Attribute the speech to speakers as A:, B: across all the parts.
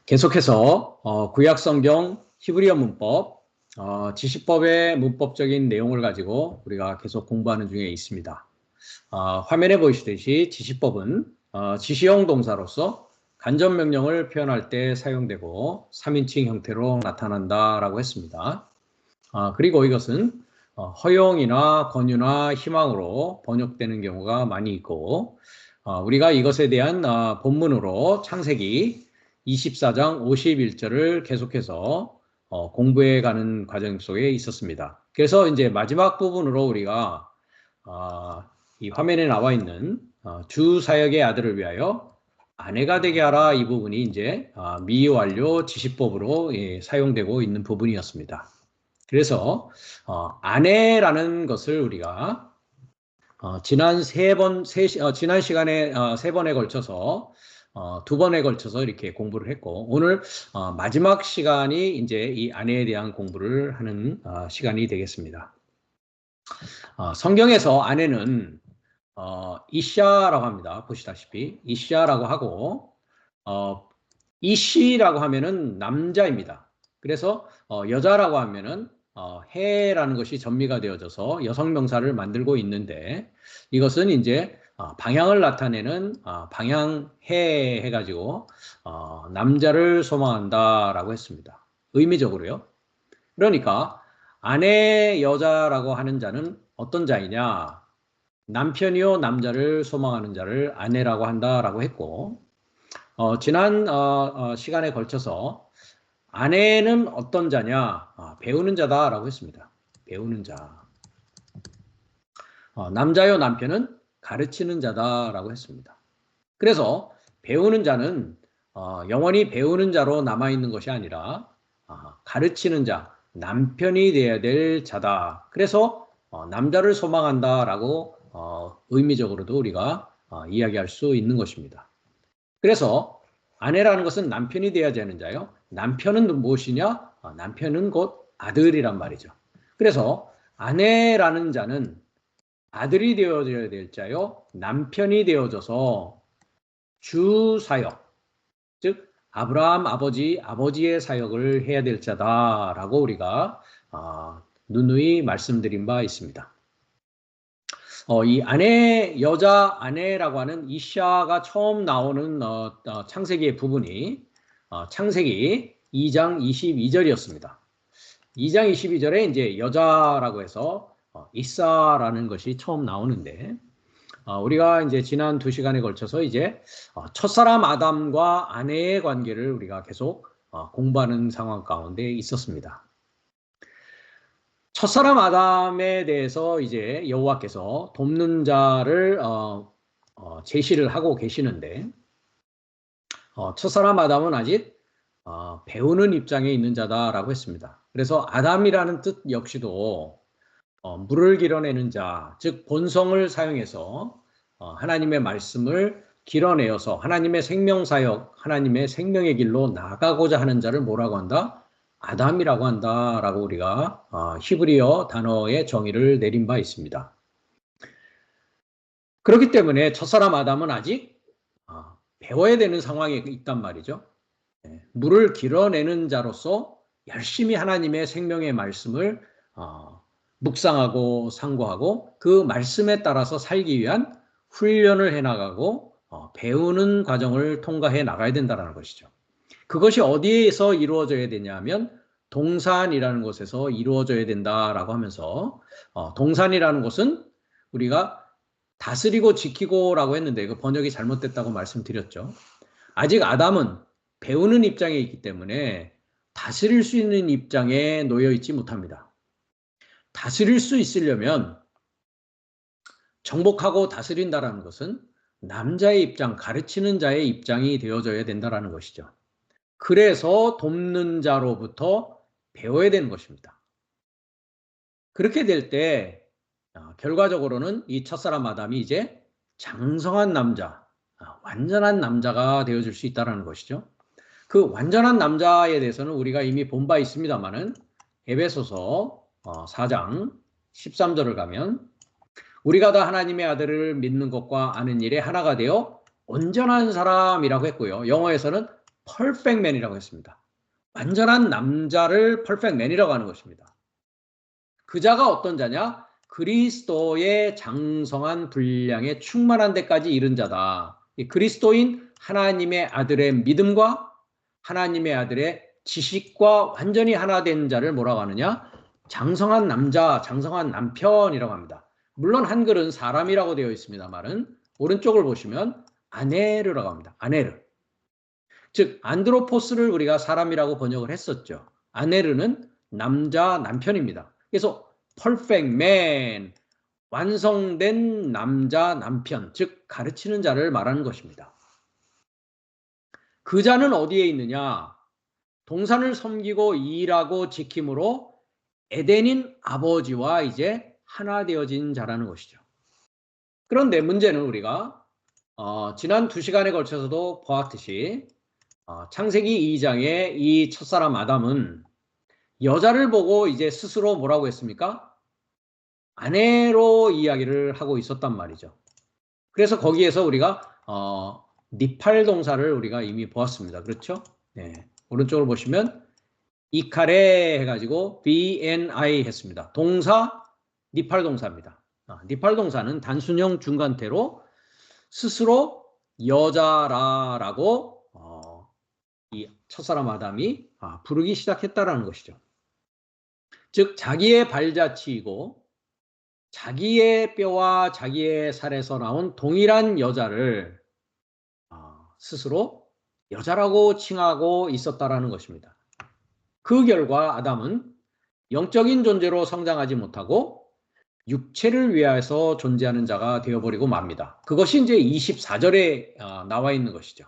A: 계속해서 구약성경 히브리어 문법, 지시법의 문법적인 내용을 가지고 우리가 계속 공부하는 중에 있습니다. 화면에 보시듯이 지시법은 지시형 동사로서 간접명령을 표현할 때 사용되고 3인칭 형태로 나타난다라고 했습니다. 그리고 이것은 허용이나 권유나 희망으로 번역되는 경우가 많이 있고, 우리가 이것에 대한 본문으로 창세기 24장 51절을 계속해서 공부해 가는 과정 속에 있었습니다. 그래서 이제 마지막 부분으로 우리가 이 화면에 나와 있는 주 사역의 아들을 위하여 아내가 되게 하라, 이 부분이 이제 미완료 지시법으로 사용되고 있는 부분이었습니다. 그래서 아내라는 것을 우리가 지난 시간에 세 번에 걸쳐서 두 번에 걸쳐서 이렇게 공부를 했고, 오늘 마지막 시간이 이제 이 아내에 대한 공부를 하는 시간이 되겠습니다. 성경에서 아내는 이샤라고 합니다. 보시다시피 이샤라고 하고, 이시라고 하면은 남자입니다. 그래서 여자라고 하면은 해라는 것이 전미가 되어져서 여성 명사를 만들고 있는데, 이것은 이제 방향을 나타내는 방향해 해가지고 남자를 소망한다라고 했습니다. 의미적으로요. 그러니까 아내 여자라고 하는 자는 어떤 자이냐? 남편이요 남자를 소망하는 자를 아내라고 한다라고 했고, 지난 시간에 걸쳐서 아내는 어떤 자냐? 배우는 자다라고 했습니다. 배우는 자. 남자요 남편은 가르치는 자다라고 했습니다. 그래서 배우는 자는 영원히 배우는 자로 남아있는 것이 아니라 가르치는 자, 남편이 되어야 될 자다. 그래서 남자를 소망한다라고 의미적으로도 우리가 이야기할 수 있는 것입니다. 그래서 아내라는 것은 남편이 되어야 되는 자요. 남편은 무엇이냐? 남편은 곧 아들이란 말이죠. 그래서 아내라는 자는 아들이 되어져야 될 자요. 남편이 되어져서 주 사역, 즉 아브라함 아버지의 사역을 해야 될 자다라고 우리가 누누이 말씀드린 바 있습니다. 이 여자 아내라고 하는 이샤가 처음 나오는 창세기의 부분이 창세기 2장 22절이었습니다. 2장 22절에 이제 여자라고 해서 이사라는 것이 처음 나오는데, 우리가 이제 지난 2시간에 걸쳐서 이제 첫사람 아담과 아내의 관계를 우리가 계속 공부하는 상황 가운데 있었습니다. 첫사람 아담에 대해서 이제 여호와께서 돕는 자를 제시를 하고 계시는데, 첫사람 아담은 아직 배우는 입장에 있는 자다라고 했습니다. 그래서 아담이라는 뜻 역시도 물을 길어내는 자, 즉 본성을 사용해서 하나님의 말씀을 길어내어서 하나님의 생명사역, 하나님의 생명의 길로 나가고자 하는 자를 뭐라고 한다? 아담이라고 한다라고 우리가 히브리어 단어의 정의를 내린 바 있습니다. 그렇기 때문에 첫사람 아담은 아직 배워야 되는 상황에 있단 말이죠. 물을 길어내는 자로서 열심히 하나님의 생명의 말씀을 묵상하고 상고하고 그 말씀에 따라서 살기 위한 훈련을 해나가고 배우는 과정을 통과해 나가야 된다는 것이죠. 그것이 어디에서 이루어져야 되냐면 동산이라는 곳에서 이루어져야 된다라고 하면서, 동산이라는 곳은 우리가 다스리고 지키고라고 했는데 그 번역이 잘못됐다고 말씀드렸죠. 아직 아담은 배우는 입장에 있기 때문에 다스릴 수 있는 입장에 놓여 있지 못합니다. 다스릴 수 있으려면 정복하고 다스린다라는 것은 남자의 입장, 가르치는 자의 입장이 되어져야 된다는 것이죠. 그래서 돕는 자로부터 배워야 되는 것입니다. 그렇게 될 때 결과적으로는 이 첫사람 아담이 이제 장성한 남자, 완전한 남자가 되어줄 수 있다는 것이죠. 그 완전한 남자에 대해서는 우리가 이미 본 바 있습니다만은 에베소서 4장 13절을 가면 우리가 다 하나님의 아들을 믿는 것과 아는 일에 하나가 되어 온전한 사람이라고 했고요. 영어에서는 퍼펙트맨이라고 했습니다. 완전한 남자를 퍼펙트맨이라고 하는 것입니다. 그 자가 어떤 자냐? 그리스도의 장성한 분량에 충만한 데까지 이른 자다. 이 그리스도인 하나님의 아들의 믿음과 하나님의 아들의 지식과 완전히 하나 된 자를 뭐라고 하느냐? 장성한 남자, 장성한 남편이라고 합니다. 물론 한글은 사람이라고 되어 있습니다만은 오른쪽을 보시면 아네르라고 합니다. 아네르. 즉 안드로포스를 우리가 사람이라고 번역을 했었죠. 아네르는 남자, 남편입니다. 그래서 perfect man, 완성된 남자, 남편, 즉 가르치는 자를 말하는 것입니다. 그 자는 어디에 있느냐? 동산을 섬기고 일하고 지킴으로 에덴인 아버지와 이제 하나 되어진 자라는 것이죠. 그런데 문제는 우리가 지난 2시간에 걸쳐서도 보았듯이 창세기 2장의 이 첫사람 아담은 여자를 보고 이제 스스로 뭐라고 했습니까? 아내로 이야기를 하고 있었단 말이죠. 그래서 거기에서 우리가 니팔 동사를 우리가 이미 보았습니다. 그렇죠? 네. 오른쪽으로 보시면 이카레 해가지고 BNI 했습니다. 동사 니팔 동사입니다. 니팔 동사는 단순형 중간태로 스스로 여자라고 이 첫사람 아담이 부르기 시작했다라는 것이죠. 즉 자기의 발자취이고 자기의 뼈와 자기의 살에서 나온 동일한 여자를 스스로 여자라고 칭하고 있었다라는 것입니다. 그 결과 아담은 영적인 존재로 성장하지 못하고 육체를 위하여서 존재하는 자가 되어버리고 맙니다. 그것이 이제 24절에 나와 있는 것이죠.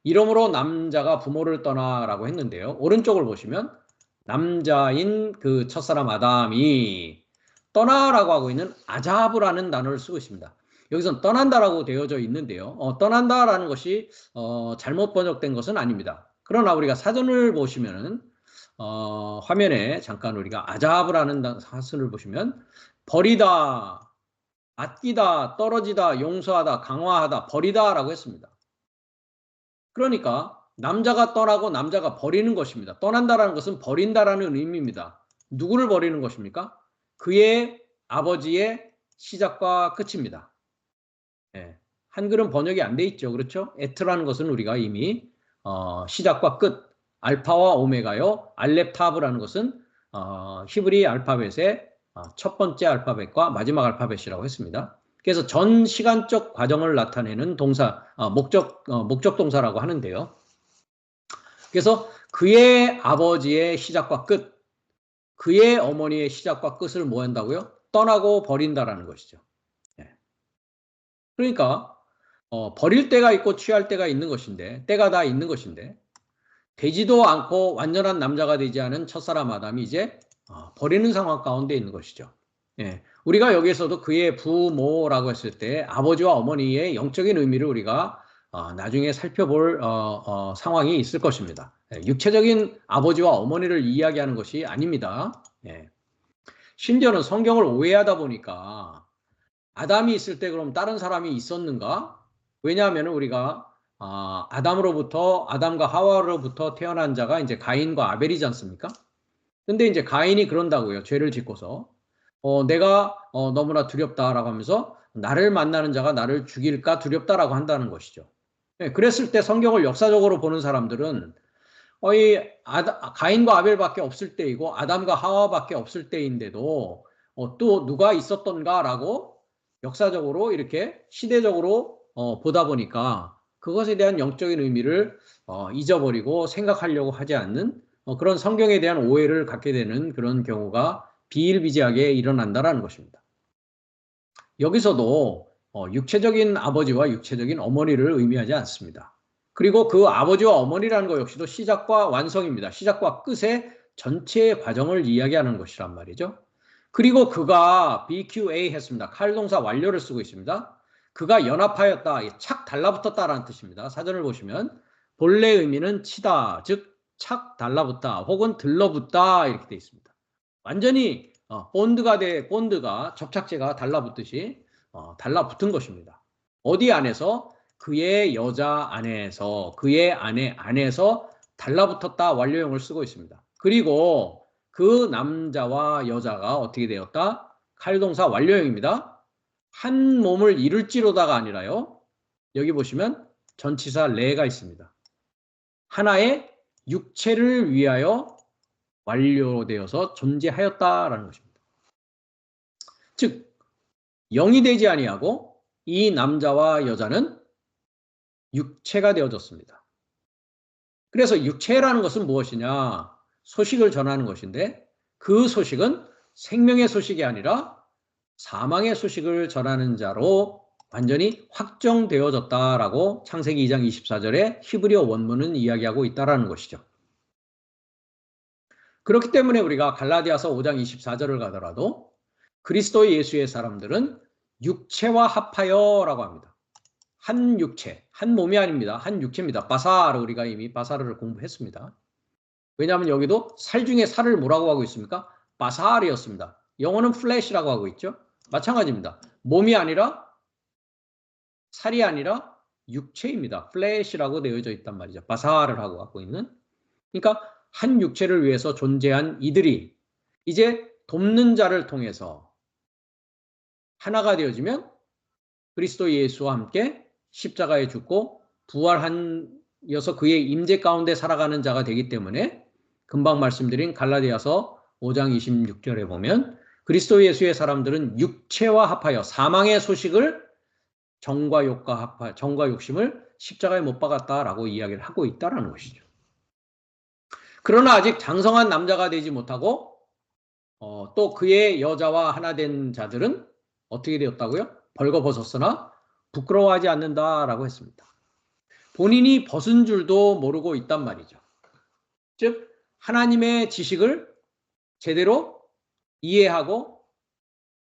A: 이러므로 남자가 부모를 떠나라고 했는데요. 오른쪽을 보시면 남자인 그 첫사람 아담이 떠나라고 하고 있는 아자브라는 단어를 쓰고 있습니다. 여기선 떠난다라고 되어져 있는데요. 떠난다라는 것이 잘못 번역된 것은 아닙니다. 그러나 우리가 사전을 보시면은 화면에 잠깐 우리가 아자브라는 사전을 보시면 버리다, 아끼다, 떨어지다, 용서하다, 강화하다, 버리다라고 했습니다. 그러니까 남자가 떠나고 남자가 버리는 것입니다. 떠난다라는 것은 버린다라는 의미입니다. 누구를 버리는 것입니까? 그의 아버지의 시작과 끝입니다. 한글은 번역이 안 돼 있죠. 그렇죠? 에트라는 것은 우리가 이미 시작과 끝, 알파와 오메가요. 알렙타브라는 것은 히브리 알파벳의 첫 번째 알파벳과 마지막 알파벳이라고 했습니다. 그래서 전 시간적 과정을 나타내는 동사, 목적 동사라고 하는데요. 그래서 그의 아버지의 시작과 끝, 그의 어머니의 시작과 끝을 뭐 한다고요? 떠나고 버린다라는 것이죠. 그러니까 버릴 때가 있고 취할 때가 있는 것인데, 때가 다 있는 것인데, 되지도 않고 완전한 남자가 되지 않은 첫사람 아담이 이제 버리는 상황 가운데 있는 것이죠. 우리가 여기에서도 그의 부모라고 했을 때 아버지와 어머니의 영적인 의미를 우리가 나중에 살펴볼 상황이 있을 것입니다. 육체적인 아버지와 어머니를 이야기하는 것이 아닙니다. 심지어는 성경을 오해하다 보니까 아담이 있을 때 그럼 다른 사람이 있었는가? 왜냐하면 우리가 아담과 하와로부터 태어난 자가 이제 가인과 아벨이지 않습니까? 근데 이제 가인이 그런다고요. 죄를 짓고서. 내가 너무나 두렵다라고 하면서 나를 만나는 자가 나를 죽일까 두렵다라고 한다는 것이죠. 그랬을 때 성경을 역사적으로 보는 사람들은 가인과 아벨밖에 없을 때이고 아담과 하와밖에 없을 때인데도 또 누가 있었던가라고 역사적으로 이렇게 시대적으로 보다 보니까 그것에 대한 영적인 의미를 잊어버리고 생각하려고 하지 않는 그런 성경에 대한 오해를 갖게 되는 그런 경우가 비일비재하게 일어난다는 것입니다. 여기서도 육체적인 아버지와 육체적인 어머니를 의미하지 않습니다. 그리고 그 아버지와 어머니라는 것 역시도 시작과 완성입니다. 시작과 끝의 전체 과정을 이야기하는 것이란 말이죠. 그리고 그가 BQA 했습니다. 칼동사 완료를 쓰고 있습니다. 그가 연합하였다, 착 달라붙었다라는 뜻입니다. 사전을 보시면 본래 의미는 치다, 즉 착 달라붙다 혹은 들러붙다 이렇게 되어 있습니다. 완전히 본드가 접착제가 달라붙듯이 달라붙은 것입니다. 어디 안에서? 그의 여자 안에서, 그의 아내 안에서 달라붙었다 완료형을 쓰고 있습니다. 그리고 그 남자와 여자가 어떻게 되었다? 칼동사 완료형입니다. 한 몸을 이룰지로다가 아니라요. 여기 보시면 전치사 레가 있습니다. 하나의 육체를 위하여 완료되어서 존재하였다라는 것입니다. 즉 영이 되지 아니하고 이 남자와 여자는 육체가 되어졌습니다. 그래서 육체라는 것은 무엇이냐? 소식을 전하는 것인데 그 소식은 생명의 소식이 아니라 사망의 소식을 전하는 자로 완전히 확정되어졌다라고 창세기 2장 24절에 히브리어 원문은 이야기하고 있다라는 것이죠. 그렇기 때문에 우리가 갈라디아서 5장 24절을 가더라도 그리스도 예수의 사람들은 육체와 합하여라고 합니다. 한 육체, 한 몸이 아닙니다. 한 육체입니다. 바사르, 우리가 이미 바사르를 공부했습니다. 왜냐하면 여기도 살 중에 살을 뭐라고 하고 있습니까? 바사르였습니다. 영어는 플래시라고 하고 있죠. 마찬가지입니다. 몸이 아니라 살이 아니라 육체입니다. 플래시라고 되어져 있단 말이죠. 바사르를 하고 갖고 있는. 그러니까 한 육체를 위해서 존재한 이들이 이제 돕는 자를 통해서 하나가 되어지면 그리스도 예수와 함께 십자가에 죽고 부활하여서 그의 임재 가운데 살아가는 자가 되기 때문에 금방 말씀드린 갈라디아서 5장 26절에 보면 그리스도 예수의 사람들은 육체와 합하여 사망의 소식을 정과 욕심을 십자가에 못 박았다라고 이야기를 하고 있다라는 것이죠. 그러나 아직 장성한 남자가 되지 못하고 또 그의 여자와 하나 된 자들은 어떻게 되었다고요? 벌거벗었으나 부끄러워하지 않는다라고 했습니다. 본인이 벗은 줄도 모르고 있단 말이죠. 즉 하나님의 지식을 제대로 이해하고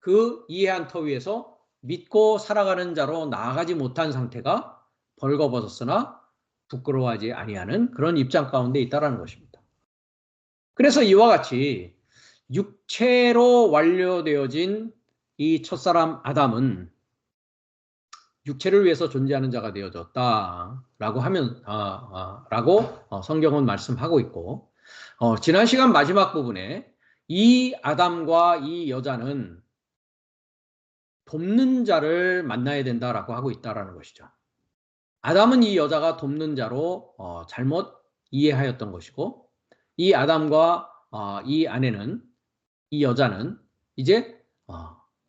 A: 그 이해한 터 위에서 믿고 살아가는 자로 나아가지 못한 상태가 벌거벗었으나 부끄러워하지 아니하는 그런 입장 가운데 있다는 것입니다. 그래서 이와 같이 육체로 완료되어진 이 첫사람 아담은 육체를 위해서 존재하는 자가 되어졌다라고 하면 성경은 말씀하고 있고 지난 시간 마지막 부분에 이 아담과 이 여자는 돕는 자를 만나야 된다라고 하고 있다라는 것이죠. 아담은 이 여자가 돕는 자로 잘못 이해하였던 것이고 이 아담과 이 아내는 이 여자는 이제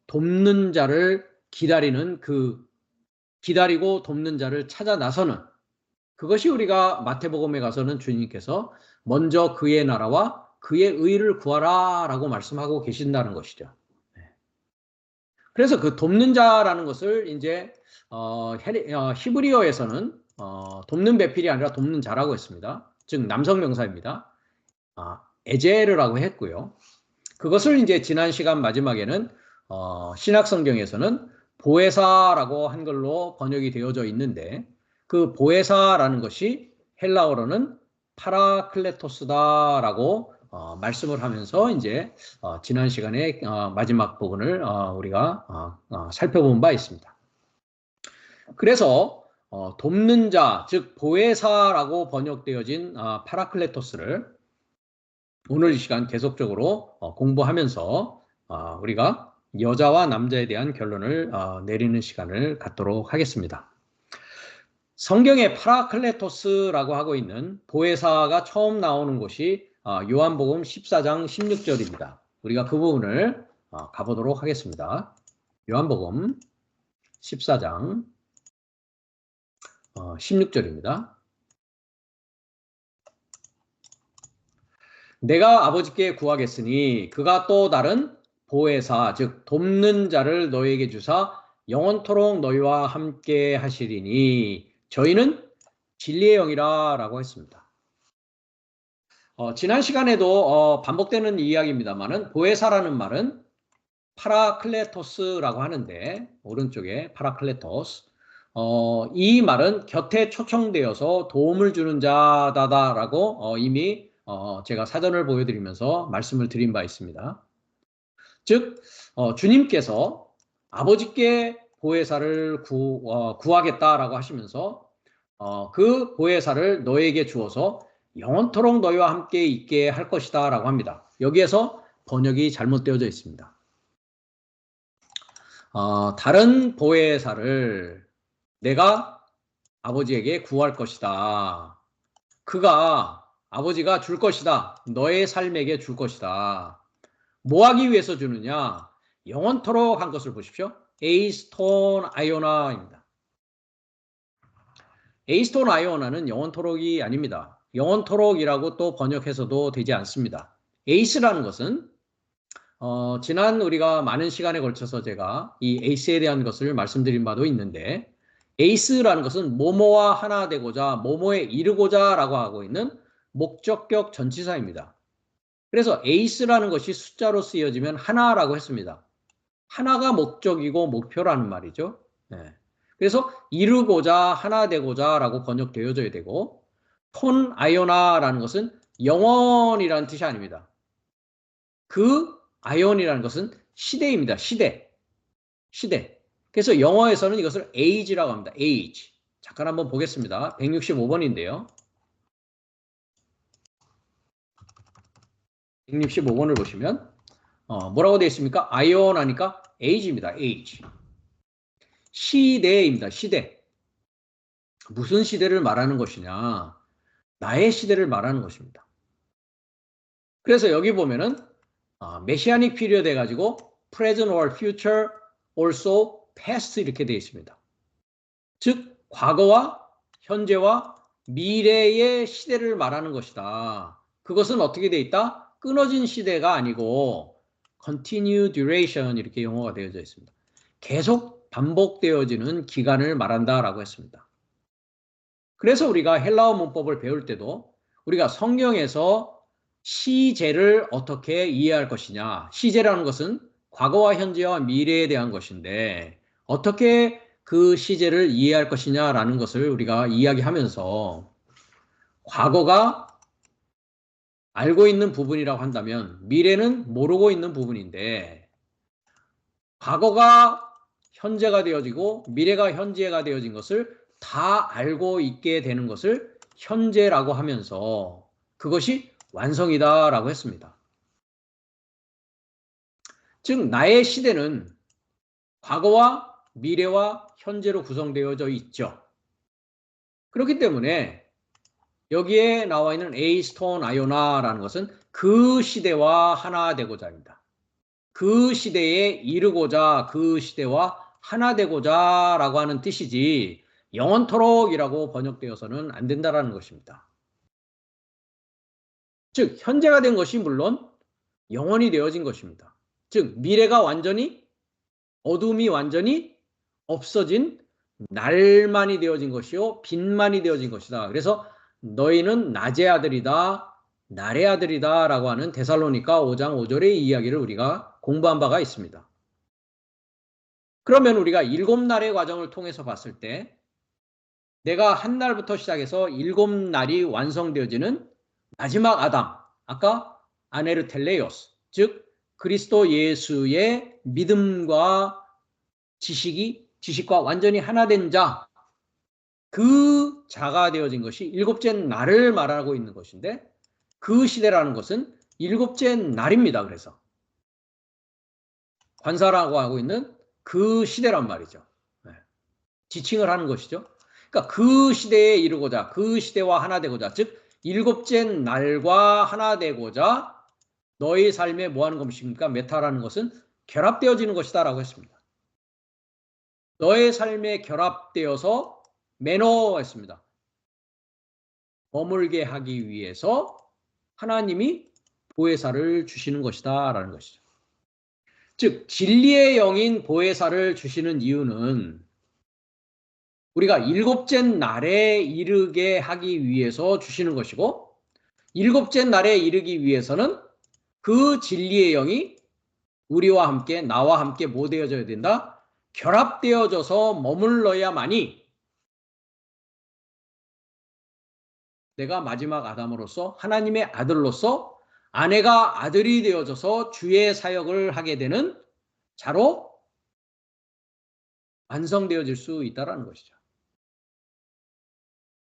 A: 돕는 자를 기다리고 돕는 자를 찾아 나서는 그것이 우리가 마태복음에 가서는 주님께서 먼저 그의 나라와 그의 의를 구하라 라고 말씀하고 계신다는 것이죠. 그래서 그 돕는 자라는 것을 이제 히브리어에서는 돕는 배필이 아니라 돕는 자라고 했습니다. 즉 남성 명사입니다. 에제르라고 했고요. 그것을 이제 지난 시간 마지막에는 신약 성경에서는 보혜사라고 한글로 번역이 되어져 있는데 그 보혜사라는 것이 헬라어로는 파라클레토스다라고 말씀을 하면서 이제 지난 시간에 마지막 부분을 우리가 살펴본 바 있습니다. 그래서 돕는 자, 즉 보혜사라고 번역되어진 파라클레토스를 오늘 이 시간 계속적으로 공부하면서 우리가 여자와 남자에 대한 결론을 내리는 시간을 갖도록 하겠습니다. 성경에 파라클레토스라고 하고 있는 보혜사가 처음 나오는 곳이 요한복음 14장 16절입니다. 우리가 그 부분을 가보도록 하겠습니다. 요한복음 14장 16절입니다. 내가 아버지께 구하겠으니 그가 또 다른 보혜사 즉 돕는 자를 너희에게 주사 영원토록 너희와 함께 하시리니 저희는 진리의 영이라 라고 했습니다. 지난 시간에도 반복되는 이야기입니다만은 보혜사라는 말은 파라클레토스라고 하는데 오른쪽에 파라클레토스 이 말은 곁에 초청되어서 도움을 주는 자다라고 이미 제가 사전을 보여드리면서 말씀을 드린 바 있습니다. 즉 주님께서 아버지께 보혜사를 구하겠다라고 하시면서 그 보혜사를 너에게 주어서 영원토록 너희와 함께 있게 할 것이다 라고 합니다. 여기에서 번역이 잘못되어져 있습니다. 다른 보혜사를 내가 아버지에게 구할 것이다. 그가 아버지가 줄 것이다. 너의 삶에게 줄 것이다. 뭐 하기 위해서 주느냐? 영원토록 한 것을 보십시오. 에이스톤 아이오나입니다. 에이스톤 아이오나는 영원토록이 아닙니다. 영원토록이라고 또 번역해서도 되지 않습니다. 에이스라는 것은 지난 우리가 많은 시간에 걸쳐서 제가 이 에이스에 대한 것을 말씀드린 바도 있는데 에이스라는 것은 뭐뭐와 하나 되고자 뭐뭐에 이르고자 라고 하고 있는 목적격 전치사입니다. 그래서 에이스라는 것이 숫자로 쓰여지면 하나라고 했습니다. 하나가 목적이고 목표라는 말이죠. 네. 그래서 이루고자 하나 되고자 라고 번역되어져야 되고 톤 아이오나라는 것은 영원이라는 뜻이 아닙니다. 그 아이온이라는 것은 시대입니다. 시대. 그래서 영어에서는 이것을 age라고 합니다. age. 잠깐 한번 보겠습니다. 165번인데요. 165번을 보시면 뭐라고 되어 있습니까? 아이온 하니까 age입니다. age. 시대입니다. 시대. 무슨 시대를 말하는 것이냐? 나의 시대를 말하는 것입니다. 그래서 여기 보면은 메시아닉 피리어드 해가지고 present or future, also past 이렇게 되어 있습니다. 즉 과거와 현재와 미래의 시대를 말하는 것이다. 그것은 어떻게 되어 있다? 끊어진 시대가 아니고 continue duration 이렇게 용어가 되어져 있습니다. 계속 반복되어지는 기간을 말한다라고 했습니다. 그래서 우리가 헬라어 문법을 배울 때도 우리가 성경에서 시제를 어떻게 이해할 것이냐. 시제라는 것은 과거와 현재와 미래에 대한 것인데 어떻게 그 시제를 이해할 것이냐라는 것을 우리가 이야기하면서 과거가 알고 있는 부분이라고 한다면 미래는 모르고 있는 부분인데 과거가 현재가 되어지고 미래가 현재가 되어진 것을 다 알고 있게 되는 것을 현재라고 하면서 그것이 완성이다라고 했습니다. 즉 나의 시대는 과거와 미래와 현재로 구성되어져 있죠. 그렇기 때문에 여기에 나와 있는 에이스톤 아이오나라는 것은 그 시대와 하나 되고자 합니다. 그 시대에 이르고자 그 시대와 하나 되고자 라고 하는 뜻이지 영원토록이라고 번역되어서는 안 된다라는 것입니다. 즉 현재가 된 것이 물론 영원이 되어진 것입니다. 즉 미래가 완전히 어둠이 완전히 없어진 날만이 되어진 것이요 빛만이 되어진 것이다. 그래서 너희는 낮의 아들이다 날의 아들이다 라고 하는 데살로니가 5장 5절의 이야기를 우리가 공부한 바가 있습니다. 그러면 우리가 7날의 과정을 통해서 봤을 때 내가 한 날부터 시작해서 7날이 완성되어지는 마지막 아담, 아까 아네르텔레오스, 즉 그리스도 예수의 믿음과 지식과 완전히 하나 된 자, 그 자가 되어진 것이 7째 날을 말하고 있는 것인데 그 시대라는 것은 7째 날입니다. 그래서 관사라고 하고 있는 그 시대란 말이죠. 지칭을 하는 것이죠. 그러니까 그 시대에 이르고자 그 시대와 하나 되고자 즉 7째 날과 하나 되고자 너희 삶에 뭐 하는 것입니까? 메타라는 것은 결합되어지는 것이다 라고 했습니다. 너의 삶에 결합되어서 매너 했습니다. 머물게 하기 위해서 하나님이 보혜사를 주시는 것이다 라는 것이죠. 즉 진리의 영인 보혜사를 주시는 이유는 우리가 7째 날에 이르게 하기 위해서 주시는 것이고 7째 날에 이르기 위해서는 그 진리의 영이 우리와 함께 나와 함께 뭐 되어져야 된다? 결합되어져서 머물러야만이 내가 마지막 아담으로서 하나님의 아들로서 아내가 아들이 되어져서 주의 사역을 하게 되는 자로 완성되어질 수 있다는 것이죠.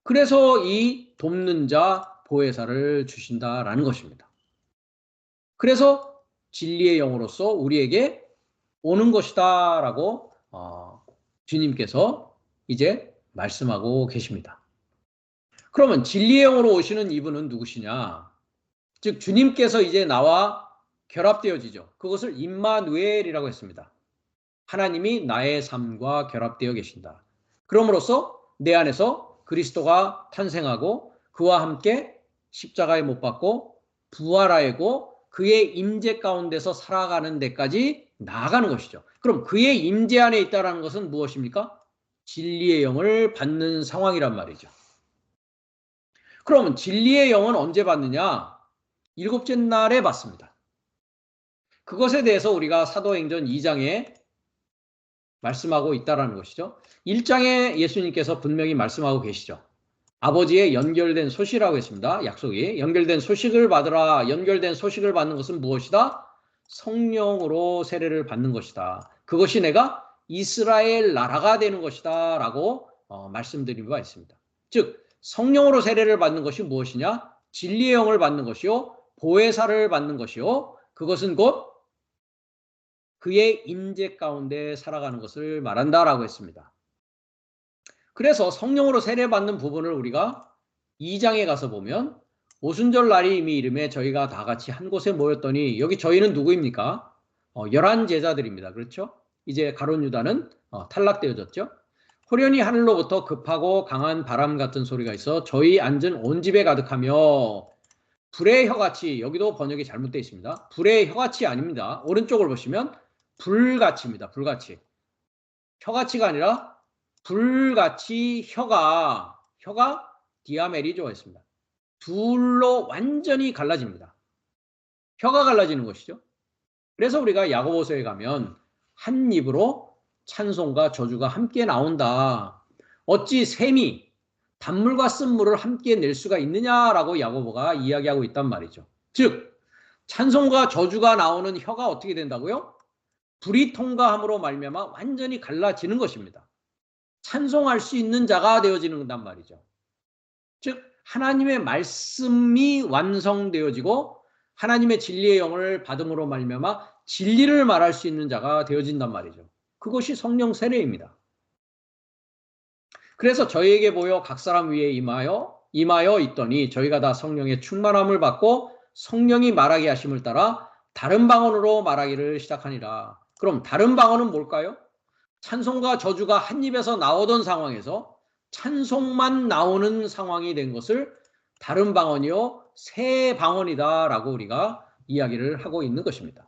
A: 그래서 이 돕는 자 보혜사를 주신다라는 것입니다. 그래서 진리의 영으로서 우리에게 오는 것이다 라고 주님께서 이제 말씀하고 계십니다. 그러면 진리의 영으로 오시는 이분은 누구시냐? 즉 주님께서 이제 나와 결합되어지죠. 그것을 임마누엘이라고 했습니다. 하나님이 나의 삶과 결합되어 계신다. 그럼으로써 내 안에서 그리스도가 탄생하고 그와 함께 십자가에 못 박고 부활하고 그의 임재 가운데서 살아가는 데까지 나아가는 것이죠. 그럼 그의 임재 안에 있다는 것은 무엇입니까? 진리의 영을 받는 상황이란 말이죠. 그러면 진리의 영은 언제 받느냐? 일곱째 날에 받습니다. 그것에 대해서 우리가 사도행전 2장에 말씀하고 있다는 것이죠. 1장에 예수님께서 분명히 말씀하고 계시죠. 아버지의 연결된 소식이라고 했습니다. 약속이. 연결된 소식을 받으라. 연결된 소식을 받는 것은 무엇이다? 성령으로 세례를 받는 것이다. 그것이 내가 이스라엘 나라가 되는 것이다 라고 말씀드린 바가 있습니다. 즉 성령으로 세례를 받는 것이 무엇이냐? 진리의 영을 받는 것이요, 보혜사를 받는 것이요, 그것은 곧 그의 임재 가운데 살아가는 것을 말한다라고 했습니다. 그래서 성령으로 세례받는 부분을 우리가 2장에 가서 보면 오순절 날이 이미 이름에 저희가 다 같이 한 곳에 모였더니, 여기 저희는 누구입니까? 11 제자들입니다. 그렇죠? 이제 가룟 유다는 탈락되어졌죠. 호련히 하늘로부터 급하고 강한 바람 같은 소리가 있어 저희 앉은 온 집에 가득하며 불의 혀같이, 여기도 번역이 잘못되어 있습니다. 불의 혀같이 아닙니다. 오른쪽을 보시면 불같이입니다. 불같이. 혀같이가 아니라 불같이 혀가 디아메리조 했습니다. 둘로 완전히 갈라집니다. 혀가 갈라지는 것이죠. 그래서 우리가 야고보서에 가면 한 입으로 찬송과 저주가 함께 나온다. 어찌 샘이 단물과 쓴물을 함께 낼 수가 있느냐라고 야고보가 이야기하고 있단 말이죠. 즉 찬송과 저주가 나오는 혀가 어떻게 된다고요? 불이 통과함으로 말미암아 완전히 갈라지는 것입니다. 찬송할 수 있는 자가 되어지는단 말이죠. 즉 하나님의 말씀이 완성되어지고 하나님의 진리의 영을 받음으로 말미암아 진리를 말할 수 있는 자가 되어진단 말이죠. 그것이 성령 세례입니다. 그래서 저희에게 보여 각 사람 위에 임하여 있더니 저희가 다 성령의 충만함을 받고 성령이 말하게 하심을 따라 다른 방언으로 말하기를 시작하니라. 그럼 다른 방언은 뭘까요? 찬송과 저주가 한 입에서 나오던 상황에서 찬송만 나오는 상황이 된 것을 다른 방언이요 새 방언이다 라고 우리가 이야기를 하고 있는 것입니다.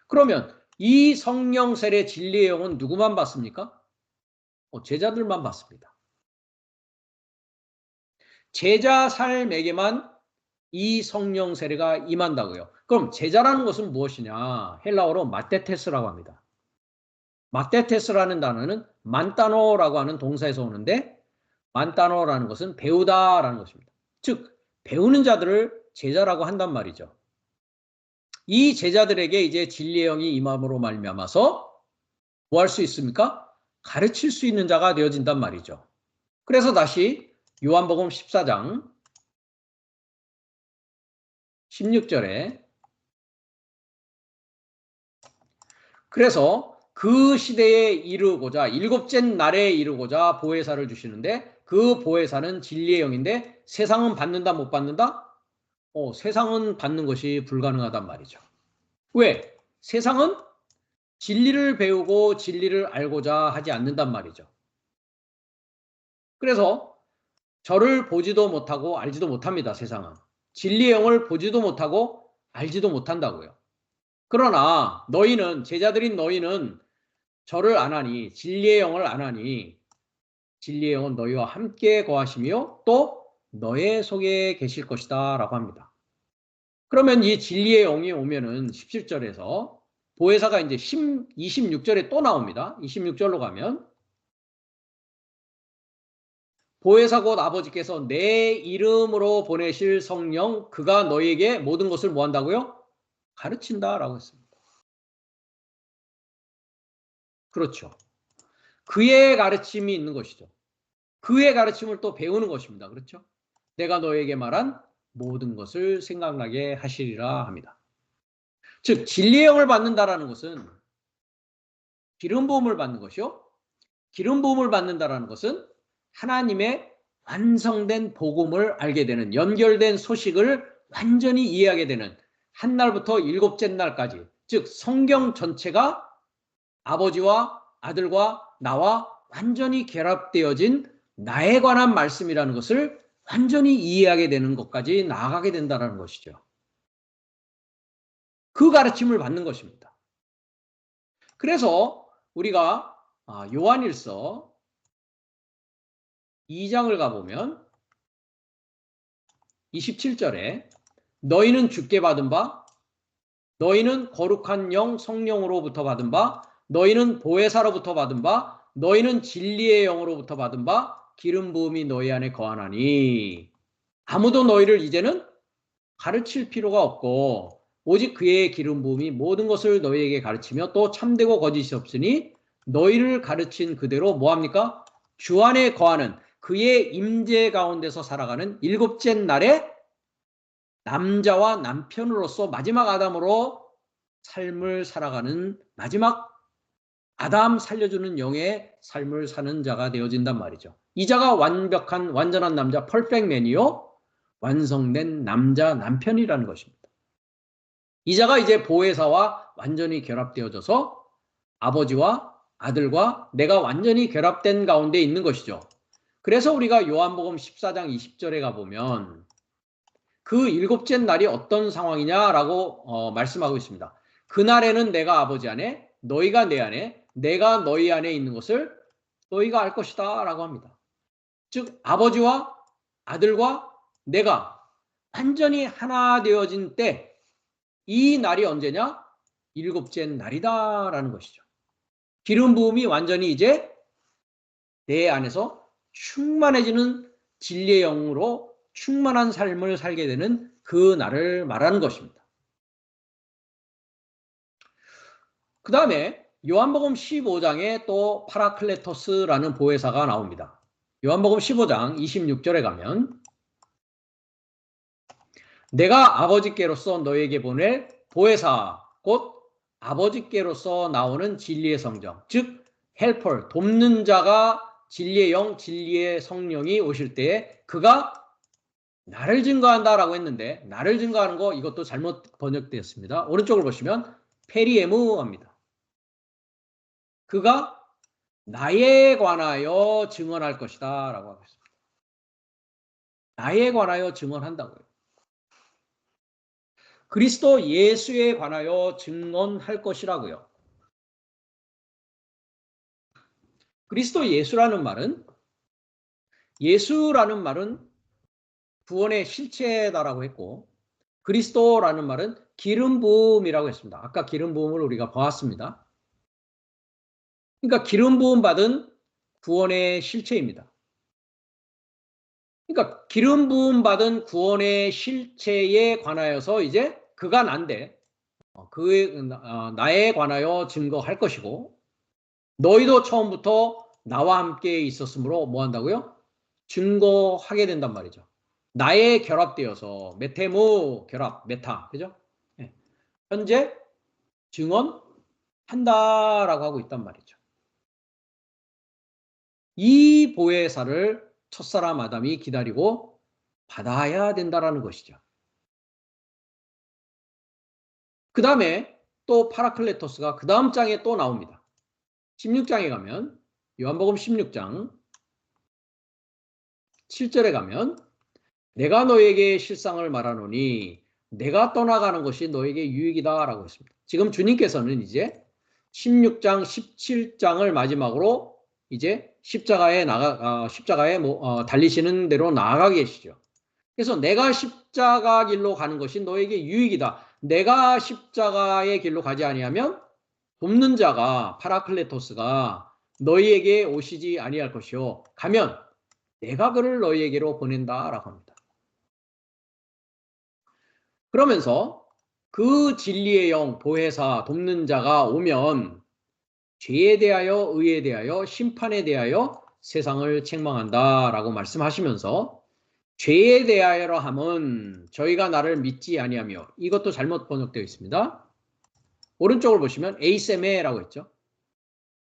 A: 그러면 이 성령 세례 진리의 영은 누구만 받습니까? 제자들만 받습니다. 제자 삶에게만 이 성령 세례가 임한다고요. 그럼 제자라는 것은 무엇이냐? 헬라어로 마테테스라고 합니다. 마테테스라는 단어는 만따노라고 하는 동사에서 오는데, 만따노라는 것은 배우다라는 것입니다. 즉 배우는 자들을 제자라고 한단 말이죠. 이 제자들에게 이제 진리의 영이 임함으로 말미암아서 뭐 할 수 있습니까? 가르칠 수 있는 자가 되어진단 말이죠. 그래서 다시 요한복음 14장 16절에 그래서 그 시대에 이르고자 일곱째 날에 이르고자 보혜사를 주시는데 그 보혜사는 진리의 영인데 세상은 받는다 못 받는다? 세상은 받는 것이 불가능하단 말이죠. 왜? 세상은 진리를 배우고 진리를 알고자 하지 않는단 말이죠. 그래서 저를 보지도 못하고 알지도 못합니다. 세상은. 진리의 영을 보지도 못하고 알지도 못한다고요. 그러나 너희는, 제자들인 너희는 저를 안 하니, 진리의 영을 안 하니 진리의 영은 너희와 함께 거하시며 또 너의 속에 계실 것이다 라고 합니다. 그러면 이 진리의 영이 오면은 17절에서 보혜사가 이제 26절에 또 나옵니다. 26절로 가면 보혜사 곧 아버지께서 내 이름으로 보내실 성령 그가 너희에게 모든 것을 뭐 한다고요? 가르친다라고 했습니다. 그렇죠. 그의 가르침이 있는 것이죠. 그의 가르침을 또 배우는 것입니다. 그렇죠? 내가 너에게 말한 모든 것을 생각나게 하시리라 합니다. 즉 진리의 영을 받는다라는 것은 기름 부음을 받는 것이요. 기름 부음을 받는다라는 것은 하나님의 완성된 복음을 알게 되는, 연결된 소식을 완전히 이해하게 되는, 한 날부터 일곱째 날까지, 즉 성경 전체가 아버지와 아들과 나와 완전히 결합되어진 나에 관한 말씀이라는 것을 완전히 이해하게 되는 것까지 나아가게 된다는 것이죠. 그 가르침을 받는 것입니다. 그래서 우리가 요한일서 2장을 가보면 27절에 너희는 주께 받은 바, 너희는 거룩한 영 성령으로부터 받은 바, 너희는 보혜사로부터 받은 바, 너희는 진리의 영으로부터 받은 바, 기름 부음이 너희 안에 거하나니 아무도 너희를 이제는 가르칠 필요가 없고 오직 그의 기름 부음이 모든 것을 너희에게 가르치며 또 참되고 거짓이 없으니 너희를 가르친 그대로 뭐합니까? 주 안에 거하는 그의 임재 가운데서 살아가는 일곱째 날에 남자와 남편으로서 마지막 아담으로 삶을 살아가는 마지막 아담 살려주는 영의 삶을 사는 자가 되어진단 말이죠. 이 자가 완벽한 완전한 남자 퍼펙트맨이요 완성된 남자 남편이라는 것입니다. 이 자가 이제 보혜사와 완전히 결합되어져서 아버지와 아들과 내가 완전히 결합된 가운데 있는 것이죠. 그래서 우리가 요한복음 14장 20절에 가보면 그 일곱째 날이 어떤 상황이냐라고 말씀하고 있습니다. 그날에는 내가 아버지 안에 너희가 내 안에 내가 너희 안에 있는 것을 너희가 알 것이다 라고 합니다. 즉 아버지와 아들과 내가 완전히 하나 되어진 때 이 날이 언제냐? 일곱째 날이다 라는 것이죠. 기름 부음이 완전히 이제 내 안에서 충만해지는 진리의 영으로 충만한 삶을 살게 되는 그 날을 말하는 것입니다. 그 다음에 요한복음 15장에 또 파라클레토스라는 보혜사가 나옵니다. 요한복음 15장 26절에 가면 내가 아버지께로서 너에게 보낼 보혜사 곧 아버지께로서 나오는 진리의 성령 즉 헬퍼 돕는 자가 진리의 영 진리의 성령이 오실 때에 그가 나를 증거한다라고 했는데 나를 증거하는 거 이것도 잘못 번역되었습니다. 오른쪽을 보시면 페리에무합니다. 그가 나에 관하여 증언할 것이다 라고 하고 있습니다. 나에 관하여 증언한다고요. 그리스도 예수에 관하여 증언할 것이라고요. 그리스도 예수라는 말은 구원의 실체다라고 했고 그리스도라는 말은 기름 부음이라고 했습니다. 아까 기름 부음을 우리가 보았습니다. 그러니까 기름 부음 받은 구원의 실체입니다. 그러니까 기름 부음 받은 구원의 실체에 관하여서 이제 그가 난데 나에 관하여 증거할 것이고 너희도 처음부터 나와 함께 있었으므로 뭐 한다고요? 증거하게 된단 말이죠. 나에 결합되어서 메테모 결합 메타 그죠? 네. 현재 증언한다라고 하고 있단 말이죠. 이 보혜사를 첫사람 아담이 기다리고 받아야 된다라는 것이죠. 그 다음에 또 파라클레토스가 그 다음 장에 또 나옵니다. 16장에 가면 요한복음 16장 7절에 가면 내가 너에게 실상을 말하노니 내가 떠나가는 것이 너에게 유익이다 라고 했습니다. 지금 주님께서는 이제 16장 17장을 마지막으로 이제 십자가에 달리시는 대로 나아가 계시죠. 그래서 내가 십자가 길로 가는 것이 너에게 유익이다. 내가 십자가의 길로 가지 아니하면 돕는 자가 파라클레토스가 너희에게 오시지 아니할 것이요 가면 내가 그를 너희에게로 보낸다라고 합니다. 그러면서 그 진리의 영 보혜사 돕는 자가 오면 죄에 대하여, 의에 대하여, 심판에 대하여 세상을 책망한다라고 말씀하시면서 죄에 대하여라 함은 저희가 나를 믿지 아니하며, 이것도 잘못 번역되어 있습니다. 오른쪽을 보시면 에이세메라고 했죠.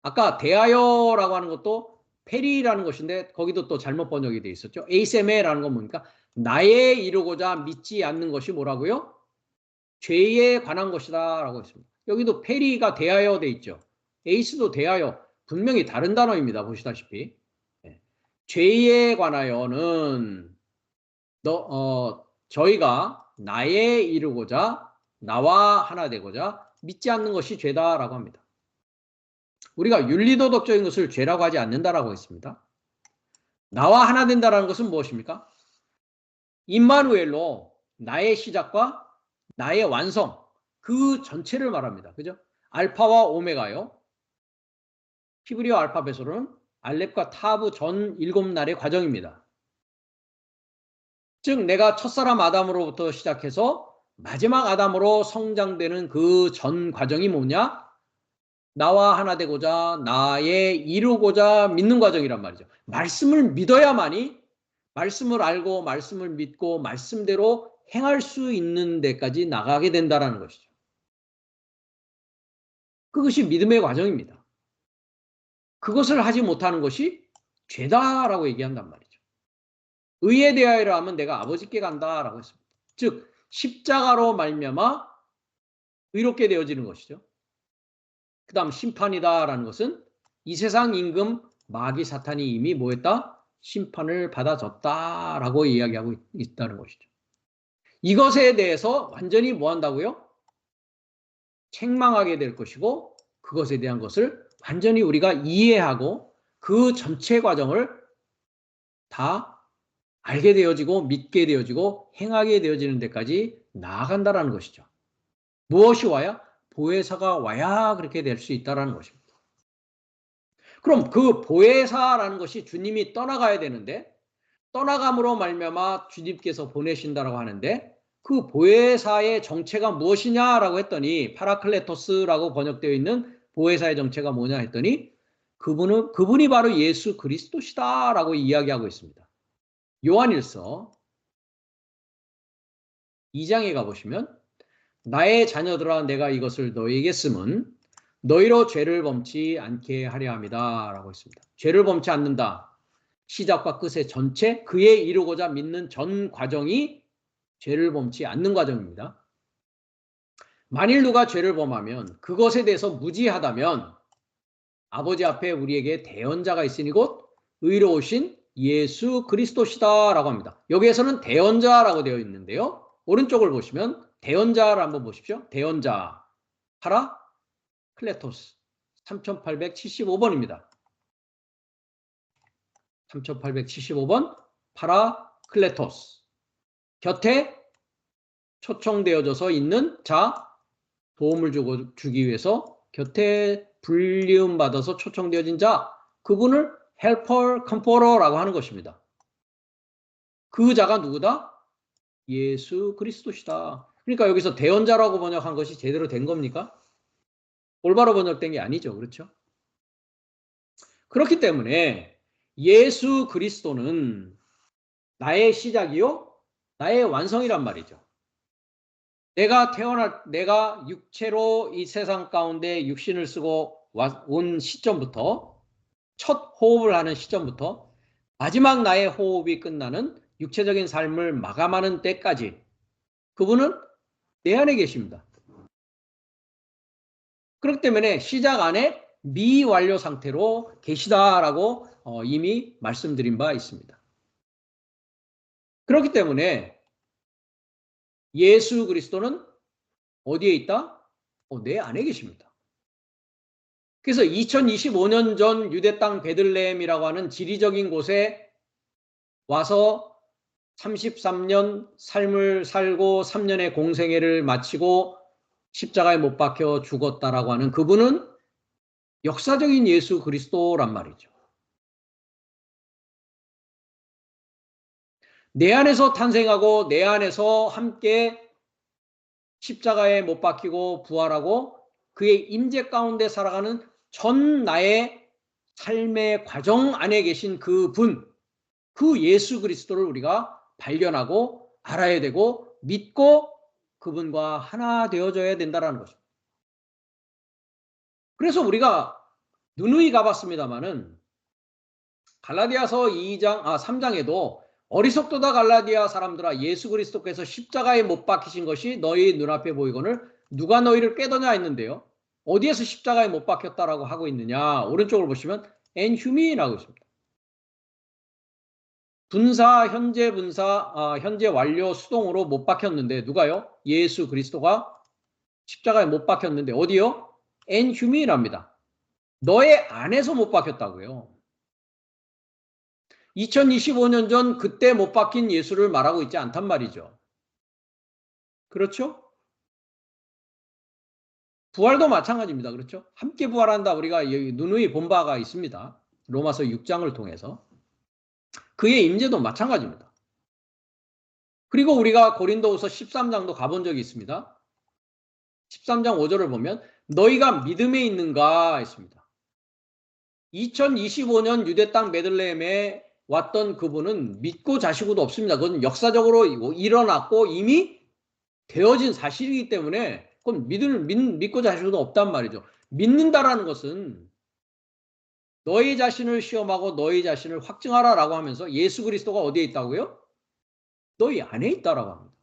A: 아까 대하여라고 하는 것도 페리라는 것인데 거기도 또 잘못 번역이 되어 있었죠. 에이세메라는 건 뭡니까? 나에 이르고자 믿지 않는 것이 뭐라고요? 죄에 관한 것이다 라고 했습니다. 여기도 페리가 대하여 되어 있죠. 에이스도 대하여, 분명히 다른 단어입니다. 보시다시피. 죄에 관하여는 저희가 나에 이르고자, 나와 하나 되고자 믿지 않는 것이 죄다라고 합니다. 우리가 윤리도덕적인 것을 죄라고 하지 않는다라고 했습니다. 나와 하나 된다라는 것은 무엇입니까? 임마누엘로 나의 시작과 나의 완성, 그 전체를 말합니다. 그죠? 알파와 오메가요. 히브리어 알파벳으로는 알렙과 타브 전 7날의 과정입니다. 즉 내가 첫사람 아담으로부터 시작해서 마지막 아담으로 성장되는 그 전 과정이 뭐냐? 나와 하나 되고자, 나에 이루고자 믿는 과정이란 말이죠. 말씀을 믿어야만이, 말씀을 알고 말씀을 믿고 말씀대로 행할 수 있는 데까지 나가게 된다는 것이죠. 그것이 믿음의 과정입니다. 그것을 하지 못하는 것이 죄다라고 얘기한단 말이죠. 의에 대하여라 하면 내가 아버지께 간다라고 했습니다. 즉 십자가로 말미암아 의롭게 되어지는 것이죠. 그 다음 심판이다라는 것은 이 세상 임금 마귀 사탄이 이미 뭐했다? 심판을 받아줬다라고 이야기하고 있다는 것이죠. 이것에 대해서 완전히 뭐 한다고요? 책망하게 될 것이고 그것에 대한 것을 완전히 우리가 이해하고 그 전체 과정을 다 알게 되어지고 믿게 되어지고 행하게 되어지는 데까지 나아간다는 것이죠. 무엇이 와야? 보혜사가 와야 그렇게 될 수 있다는 것입니다. 그럼 그 보혜사라는 것이 주님이 떠나가야 되는데 떠나감으로 말미암아 주님께서 보내신다라고 하는데 그 보혜사의 정체가 무엇이냐라고 했더니 파라클레토스라고 번역되어 있는 보혜사의 정체가 뭐냐 했더니 그분이 바로 예수 그리스도시다라고 이야기하고 있습니다. 요한일서 2장에 가보시면 나의 자녀들아 내가 이것을 너희에게 쓰면 너희로 죄를 범치 않게 하려 함이다 라고 했습니다. 죄를 범치 않는다. 시작과 끝의 전체 그에 이르고자 믿는 전 과정이 죄를 범치 않는 과정입니다. 만일 누가 죄를 범하면 그것에 대해서 무지하다면 아버지 앞에 우리에게 대언자가 있으니 곧 의로우신 예수 그리스도시다 라고 합니다. 여기에서는 대언자라고 되어 있는데요. 오른쪽을 보시면 대언자를 한번 보십시오. 대언자 파라클레토스 3875번입니다. 3875번 파라클레토스 곁에 초청되어져서 있는 자 도움을 주기 위해서 곁에 불리움 받아서 초청되어진 자 그분을 헬퍼 컴포러라고 하는 것입니다. 그 자가 누구다? 예수 그리스도시다. 그러니까 여기서 대언자라고 번역한 것이 제대로 된 겁니까? 올바로 번역된 게 아니죠. 그렇죠? 그렇기 때문에 예수 그리스도는 나의 시작이요 나의 완성이란 말이죠. 내가 육체로 이 세상 가운데 육신을 쓰고 온 시점부터 첫 호흡을 하는 시점부터 마지막 나의 호흡이 끝나는 육체적인 삶을 마감하는 때까지 그분은 내 안에 계십니다. 그렇기 때문에 시작 안에 미완료 상태로 계시다라고 이미 말씀드린 바 있습니다. 그렇기 때문에 예수 그리스도는 어디에 있다? 내 안에 계십니다. 그래서 2025년 전 유대 땅 베들레헴이라고 하는 지리적인 곳에 와서 33년 삶을 살고 3년의 공생애를 마치고 십자가에 못 박혀 죽었다라고 하는 그분은 역사적인 예수 그리스도란 말이죠. 내 안에서 탄생하고 내 안에서 함께 십자가에 못 박히고 부활하고 그의 임재 가운데 살아가는 전 나의 삶의 과정 안에 계신 그 분, 그 예수 그리스도를 우리가 발견하고 알아야 되고 믿고 그분과 하나 되어져야 된다는 것입니다. 그래서 우리가 누누이 가봤습니다마는 갈라디아서 3장에도 어리석도다 갈라디아 사람들아 예수 그리스도께서 십자가에 못 박히신 것이 너희 눈앞에 보이거늘 누가 너희를 깨더냐 했는데요. 어디에서 십자가에 못 박혔다라고 하고 있느냐. 오른쪽을 보시면 and human이라고 있습니다. 분사, 현재 완료 수동으로 못 박혔는데 누가요? 예수 그리스도가 십자가에 못 박혔는데 어디요? and human이랍니다. 너의 안에서 못 박혔다고요. 2025년 전 그때 못 박힌 예수를 말하고 있지 않단 말이죠. 그렇죠? 부활도 마찬가지입니다. 그렇죠? 함께 부활한다. 우리가 누누이 본 바가 있습니다. 로마서 6장을 통해서. 그의 임재도 마찬가지입니다. 그리고 우리가 고린도후서 13장도 가본 적이 있습니다. 13장 5절을 보면 너희가 믿음에 있는가 했습니다. 2025년 유대 땅 베들레헴에 왔던 그분은 믿고 자시고도 없습니다. 그건 역사적으로 일어났고 이미 되어진 사실이기 때문에 그건 믿고 자시고도 없단 말이죠. 믿는다라는 것은 너희 자신을 시험하고 너희 자신을 확증하라라고 하면서 예수 그리스도가 어디에 있다고요? 너희 안에 있다라고 합니다.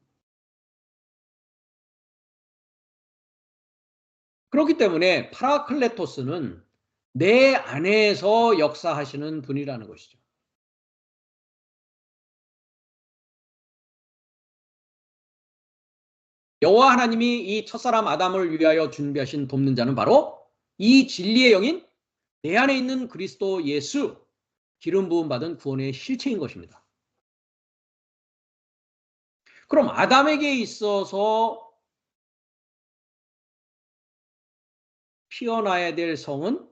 A: 그렇기 때문에 파라클레토스는 내 안에서 역사하시는 분이라는 것이죠. 여호와 하나님이 이 첫사람 아담을 위하여 준비하신 돕는 자는 바로 이 진리의 영인 내 안에 있는 그리스도 예수, 기름 부음 받은 구원의 실체인 것입니다. 그럼 아담에게 있어서 피어나야 될 성은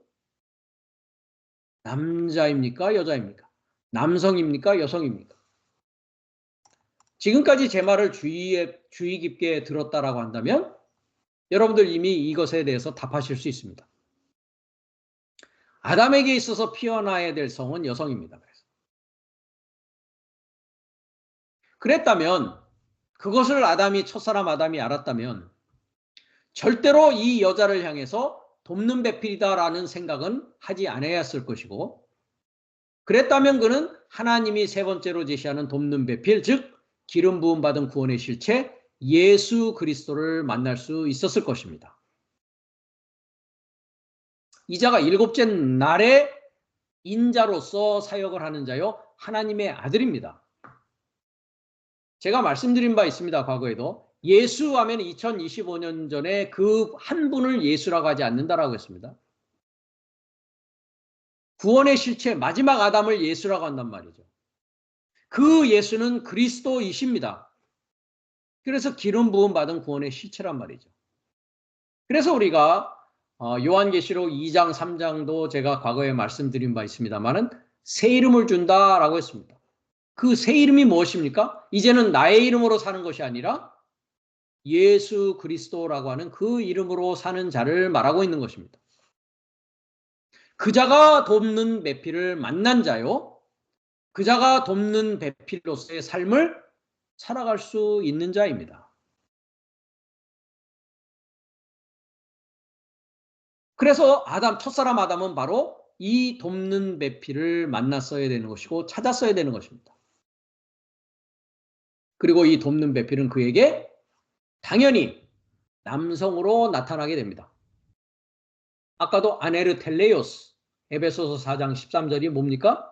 A: 남자입니까? 여자입니까? 남성입니까? 여성입니까? 지금까지 제 말을 주의 깊게 들었다라고 한다면 여러분들 이미 이것에 대해서 답하실 수 있습니다. 아담에게 있어서 피어나야 될 성은 여성입니다. 그랬다면 그것을 첫사람 아담이 알았다면 절대로 이 여자를 향해서 돕는 배필이다라는 생각은 하지 않아야 했을 것이고 그랬다면 그는 하나님이 세 번째로 제시하는 돕는 배필, 즉 기름 부음 받은 구원의 실체 예수 그리스도를 만날 수 있었을 것입니다. 이자가 일곱째 날에 인자로서 사역을 하는 자요 하나님의 아들입니다. 제가 말씀드린 바 있습니다. 과거에도 예수 하면 2025년 전에 그 한 분을 예수라고 하지 않는다라고 했습니다. 구원의 실체 마지막 아담을 예수라고 한단 말이죠. 그 예수는 그리스도이십니다. 그래서 기름 부음 받은 구원의 실체란 말이죠. 그래서 우리가 요한계시록 2장 3장도 제가 과거에 말씀드린 바 있습니다만은 새 이름을 준다라고 했습니다. 그 새 이름이 무엇입니까? 이제는 나의 이름으로 사는 것이 아니라 예수 그리스도라고 하는 그 이름으로 사는 자를 말하고 있는 것입니다. 그 자가 돕는 배필을 만난 자요. 그 자가 돕는 배필로서의 삶을 살아갈 수 있는 자입니다. 그래서 첫사람 아담은 바로 이 돕는 배필을 만났어야 되는 것이고 찾았어야 되는 것입니다. 그리고 이 돕는 배필은 그에게 당연히 남성으로 나타나게 됩니다. 아까도 아네르텔레오스 에베소서 4장 13절이 뭡니까?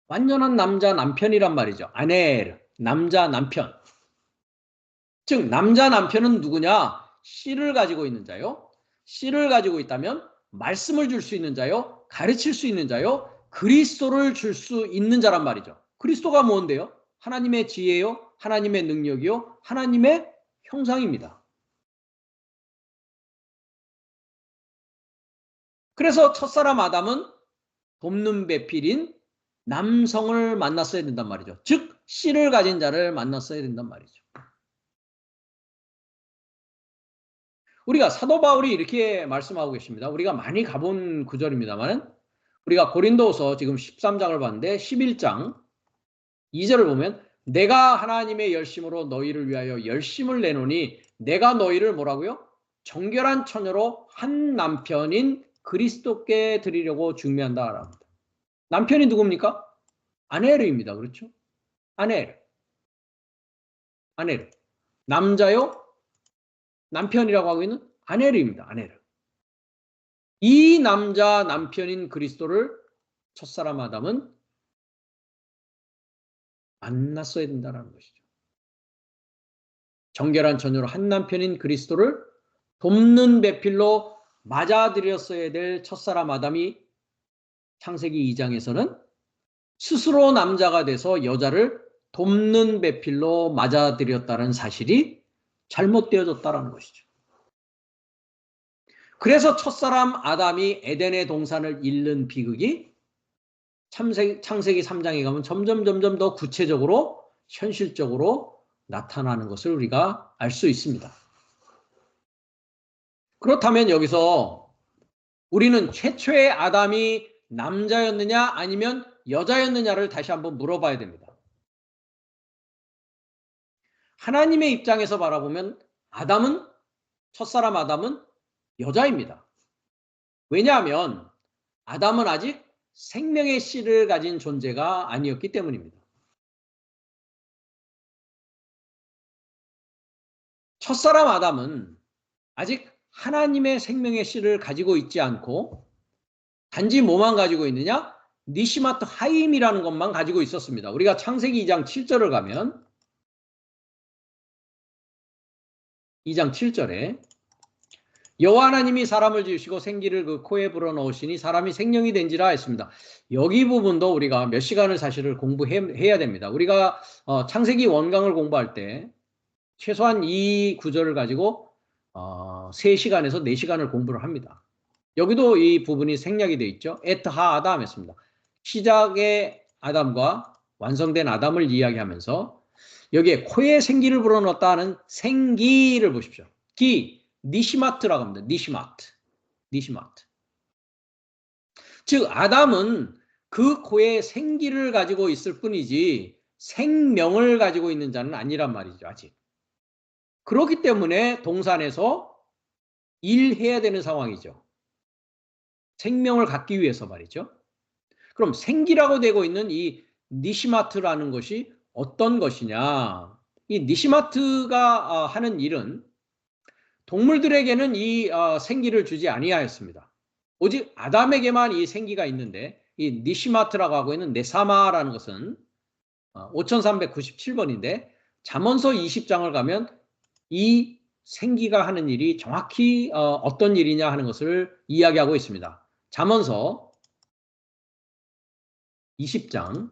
A: 완전한 남자 남편이란 말이죠. 아네르 남자 남편. 즉 남자 남편은 누구냐? 씨를 가지고 있는 자요. 씨를 가지고 있다면 말씀을 줄 수 있는 자요. 가르칠 수 있는 자요. 그리스도를 줄 수 있는 자란 말이죠. 그리스도가 뭔데요? 하나님의 지혜요. 하나님의 능력이요. 하나님의 형상입니다. 그래서 첫사람 아담은 돕는 배필인 남성을 만났어야 된단 말이죠. 즉 씨를 가진 자를 만났어야 된단 말이죠. 우리가 사도 바울이 이렇게 말씀하고 계십니다. 우리가 많이 가본 구절입니다만 우리가 고린도서 지금 13장을 봤는데 11장 2절을 보면 내가 하나님의 열심으로 너희를 위하여 열심을 내노니 내가 너희를 뭐라고요? 정결한 처녀로 한 남편인 그리스도께 드리려고 중매한다. 합니다. 남편이 누굽니까? 아내르입니다. 그렇죠? 아내르. 남자요? 남편이라고 하고 있는 아내르입니다. 아내르. 이 남자 남편인 그리스도를 첫사람 아담은 만났어야 된다는 것이죠. 정결한 처녀로 한 남편인 그리스도를 돕는 배필로 맞아들였어야 될 첫사람 아담이 창세기 2장에서는 스스로 남자가 돼서 여자를 돕는 배필로 맞아들였다는 사실이 잘못되어졌다는 것이죠. 그래서 첫사람 아담이 에덴의 동산을 잃는 비극이 창세기 3장에 가면 점점 더 구체적으로 현실적으로 나타나는 것을 우리가 알 수 있습니다. 그렇다면 여기서 우리는 최초의 아담이 남자였느냐 아니면 여자였느냐를 다시 한번 물어봐야 됩니다. 하나님의 입장에서 바라보면 첫사람 아담은 여자입니다. 왜냐하면 아담은 아직 생명의 씨를 가진 존재가 아니었기 때문입니다. 첫사람 아담은 아직 하나님의 생명의 씨를 가지고 있지 않고 단지 뭐만 가지고 있느냐? 니시마트 하임이라는 것만 가지고 있었습니다. 우리가 창세기 2장 7절을 가면 2장 7절에 여호와 하나님이 사람을 지으시고 생기를 그 코에 불어넣으시니 사람이 생명이 된지라 했습니다. 여기 부분도 우리가 몇 시간을 사실을 공부해야 됩니다. 우리가 창세기 원강을 공부할 때 최소한 이 구절을 가지고 3시간에서 4시간을 공부를 합니다. 여기도 이 부분이 생략이 되어 있죠. 에트하 아담 했습니다. 시작의 아담과 완성된 아담을 이야기하면서 여기에 코에 생기를 불어넣었다는 생기를 보십시오. 니시마트라고 합니다. 니시마트. 즉 아담은 그 코에 생기를 가지고 있을 뿐이지 생명을 가지고 있는 자는 아니란 말이죠. 아직. 그렇기 때문에 동산에서 일해야 되는 상황이죠. 생명을 갖기 위해서 말이죠. 그럼 생기라고 되고 있는 이 니시마트라는 것이 어떤 것이냐. 이 니시마트가 하는 일은 동물들에게는 이 생기를 주지 아니하였습니다. 오직 아담에게만 이 생기가 있는데 이 니시마트라고 하고 있는 네사마라는 것은 5397번인데 잠언서 20장을 가면 이 생기가 하는 일이 정확히 어떤 일이냐 하는 것을 이야기하고 있습니다. 잠언서 20장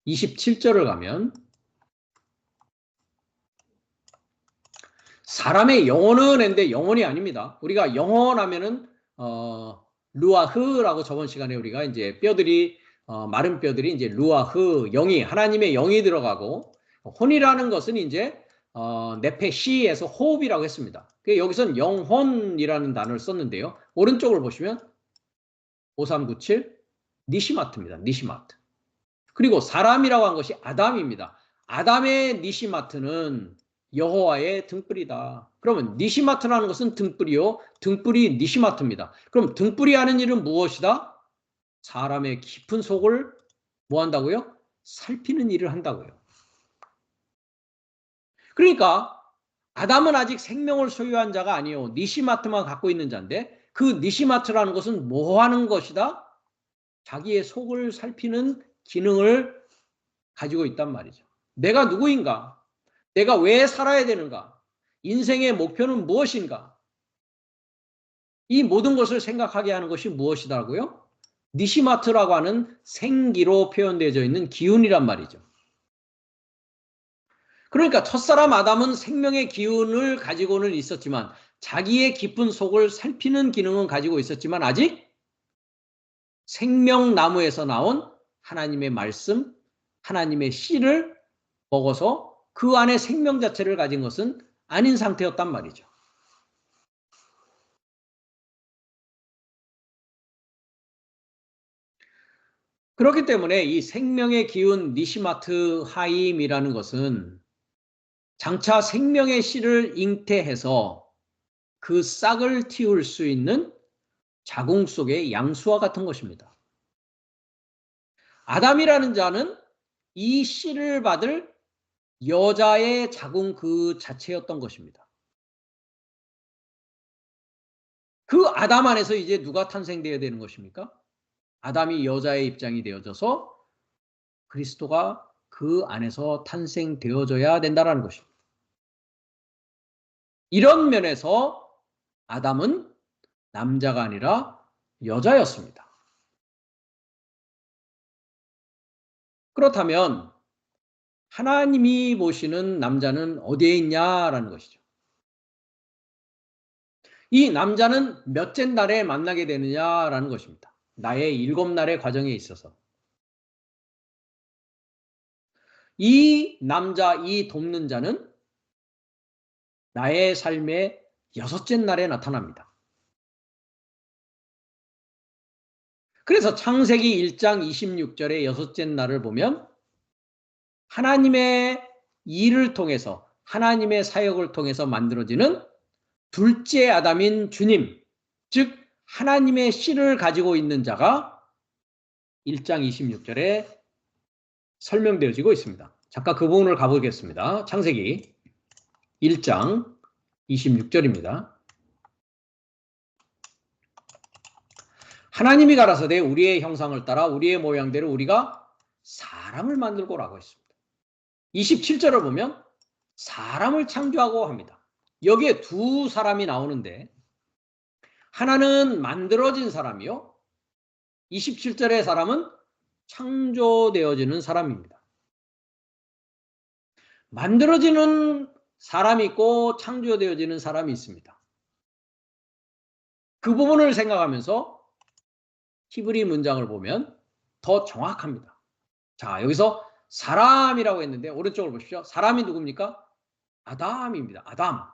A: 27절을 가면 사람의 영혼은 인데 영혼이 아닙니다. 우리가 영혼하면은 루아흐라고 저번 시간에 우리가 이제 뼈들이 마른 뼈들이 이제 루아흐 영이 하나님의 영이 들어가고 혼이라는 것은 이제 네페시에서 호흡이라고 했습니다. 여기서는 영혼이라는 단어를 썼는데요. 오른쪽을 보시면 5397 니시마트입니다. 니시마트. 그리고 사람이라고 한 것이 아담입니다. 아담의 니시마트는 여호와의 등불이다. 그러면 니시마트라는 것은 등불이요. 등불이 니시마트입니다. 그럼 등불이 하는 일은 무엇이다? 사람의 깊은 속을 뭐 한다고요? 살피는 일을 한다고요. 그러니까 아담은 아직 생명을 소유한 자가 아니요. 니시마트만 갖고 있는 자인데 그 니시마트라는 것은 뭐 하는 것이다? 자기의 속을 살피는 기능을 가지고 있단 말이죠. 내가 누구인가? 내가 왜 살아야 되는가? 인생의 목표는 무엇인가? 이 모든 것을 생각하게 하는 것이 무엇이다고요? 니시마트라고 하는 생기로 표현되어 있는 기운이란 말이죠. 그러니까 첫사람 아담은 생명의 기운을 가지고는 있었지만 자기의 깊은 속을 살피는 기능은 가지고 있었지만 아직 생명나무에서 나온 하나님의 말씀, 하나님의 씨를 먹어서 그 안에 생명 자체를 가진 것은 아닌 상태였단 말이죠. 그렇기 때문에 이 생명의 기운 니시마트 하임이라는 것은 장차 생명의 씨를 잉태해서 그 싹을 틔울 수 있는 자궁 속의 양수와 같은 것입니다. 아담이라는 자는 이 씨를 받을 여자의 자궁 그 자체였던 것입니다. 그 아담 안에서 이제 누가 탄생되어야 되는 것입니까? 아담이 여자의 입장이 되어져서 그리스도가 그 안에서 탄생되어져야 된다는 것입니다. 이런 면에서 아담은 남자가 아니라 여자였습니다. 그렇다면 하나님이 보시는 남자는 어디에 있냐라는 것이죠. 이 남자는 몇째 날에 만나게 되느냐라는 것입니다. 나의 7날의 과정에 있어서. 이 남자, 이 돕는 자는 나의 삶의 6째 날에 나타납니다. 그래서 창세기 1장 26절의 6째 날을 보면 하나님의 일을 통해서, 하나님의 사역을 통해서 만들어지는 둘째 아담인 주님, 즉 하나님의 씨를 가지고 있는 자가 1장 26절에 설명되어지고 있습니다. 잠깐 그 부분을 가보겠습니다. 창세기 1장 26절입니다. 하나님이 가라사대 우리의 형상을 따라 우리의 모양대로 우리가 사람을 만들고라고 했습니다. 27절을 보면 사람을 창조하고 합니다. 여기에 두 사람이 나오는데 하나는 만들어진 사람이요. 27절의 사람은 창조되어지는 사람입니다. 만들어지는 사람이 있고 창조되어지는 사람이 있습니다. 그 부분을 생각하면서 히브리 문장을 보면 더 정확합니다. 자, 여기서 사람이라고 했는데 오른쪽을 보십시오. 사람이 누굽니까? 아담입니다. 아담.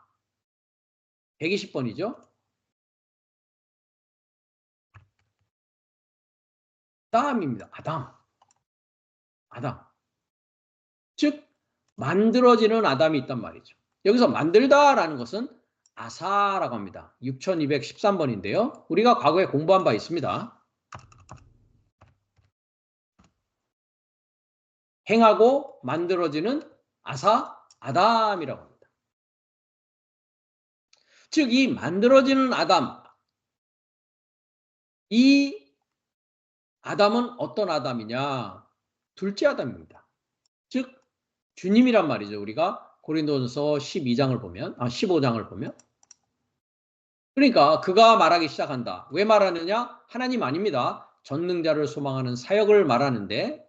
A: 120번이죠. 아담입니다. 아담. 아담. 즉 만들어지는 아담이 있단 말이죠. 여기서 만들다라는 것은 아사라고 합니다. 6213번인데요. 우리가 과거에 공부한 바 있습니다. 행하고 만들어지는 아사, 아담이라고 합니다. 즉 이 만들어지는 아담, 이 아담은 어떤 아담이냐? 둘째 아담입니다. 즉 주님이란 말이죠. 우리가 고린도전서 12장을 보면 15장을 보면 그러니까 그가 말하기 시작한다. 왜 말하느냐? 하나님 아닙니다. 전능자를 소망하는 사역을 말하는데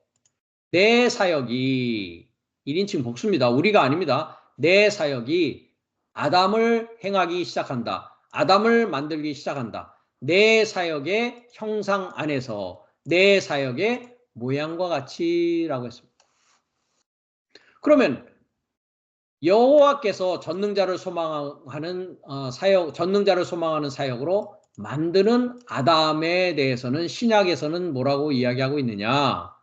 A: 내 사역이 1인칭 복수입니다. 우리가 아닙니다. 내 사역이 아담을 행하기 시작한다. 아담을 만들기 시작한다. 내 사역의 형상 안에서 내 사역의 모양과 같이라고 했습니다. 그러면 여호와께서 전능자를 소망하는 전능자를 소망하는 사역으로 만드는 아담에 대해서는 신약에서는 뭐라고 이야기하고 있느냐?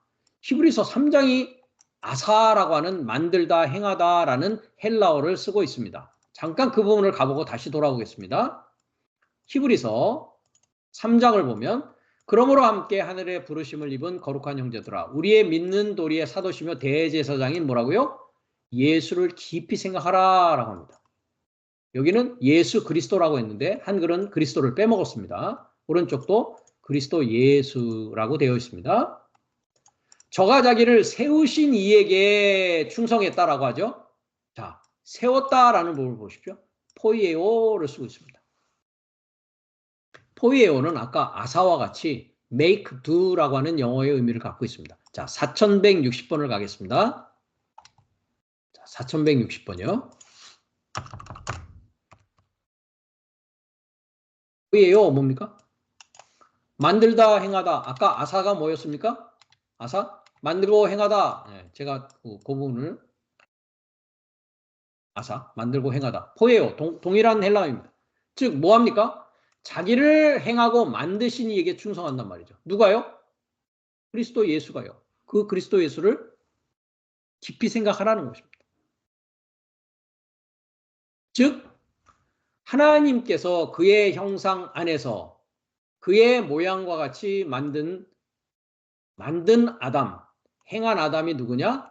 A: 히브리서 3장이 아사라고 하는 만들다, 행하다라는 헬라어를 쓰고 있습니다. 잠깐 그 부분을 가보고 다시 돌아오겠습니다. 히브리서 3장을 보면 그러므로 함께 하늘의 부르심을 입은 거룩한 형제들아 우리의 믿는 도리의 사도시며 대제사장인 뭐라고요? 예수를 깊이 생각하라 라고 합니다. 여기는 예수 그리스도라고 했는데 한글은 그리스도를 빼먹었습니다. 오른쪽도 그리스도 예수라고 되어 있습니다. 저가 자기를 세우신 이에게 충성했다라고 하죠. 자, 세웠다라는 부분을 보십시오. 포이에오를 쓰고 있습니다. 포이에오는 아까 아사와 같이 make do라고 하는 영어의 의미를 갖고 있습니다. 자, 4160번을 가겠습니다. 자, 4160번이요. 포이에오 뭡니까? 만들다, 행하다. 아까 아사가 뭐였습니까? 아사? 만들고 행하다. 네, 제가 그 부분을 아사, 만들고 행하다. 포에오, 동일한 헬라어입니다. 즉 뭐합니까? 자기를 행하고 만드신 이에게 충성한단 말이죠. 누가요? 그리스도 예수가요. 그 그리스도 예수를 깊이 생각하라는 것입니다. 즉 하나님께서 그의 형상 안에서 그의 모양과 같이 만든 아담, 행한 아담이 누구냐?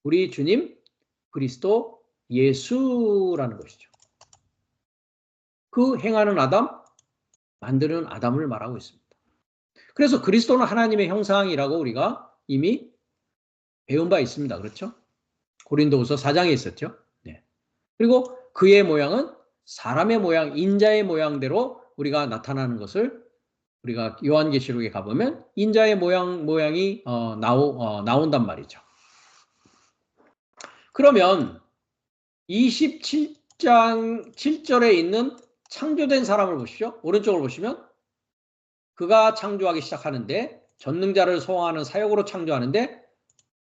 A: 우리 주님 그리스도 예수라는 것이죠. 그 행하는 아담, 만드는 아담을 말하고 있습니다. 그래서 그리스도는 하나님의 형상이라고 우리가 이미 배운 바 있습니다. 그렇죠? 고린도후서 4장에 있었죠. 네. 그리고 그의 모양은 사람의 모양, 인자의 모양대로 우리가 나타나는 것을 우리가 요한계시록에 가보면 인자의 모양이 나온단 말이죠. 그러면 27장 7절에 있는 창조된 사람을 보십시오. 오른쪽을 보시면 그가 창조하기 시작하는데 전능자를 소환하는 사역으로 창조하는데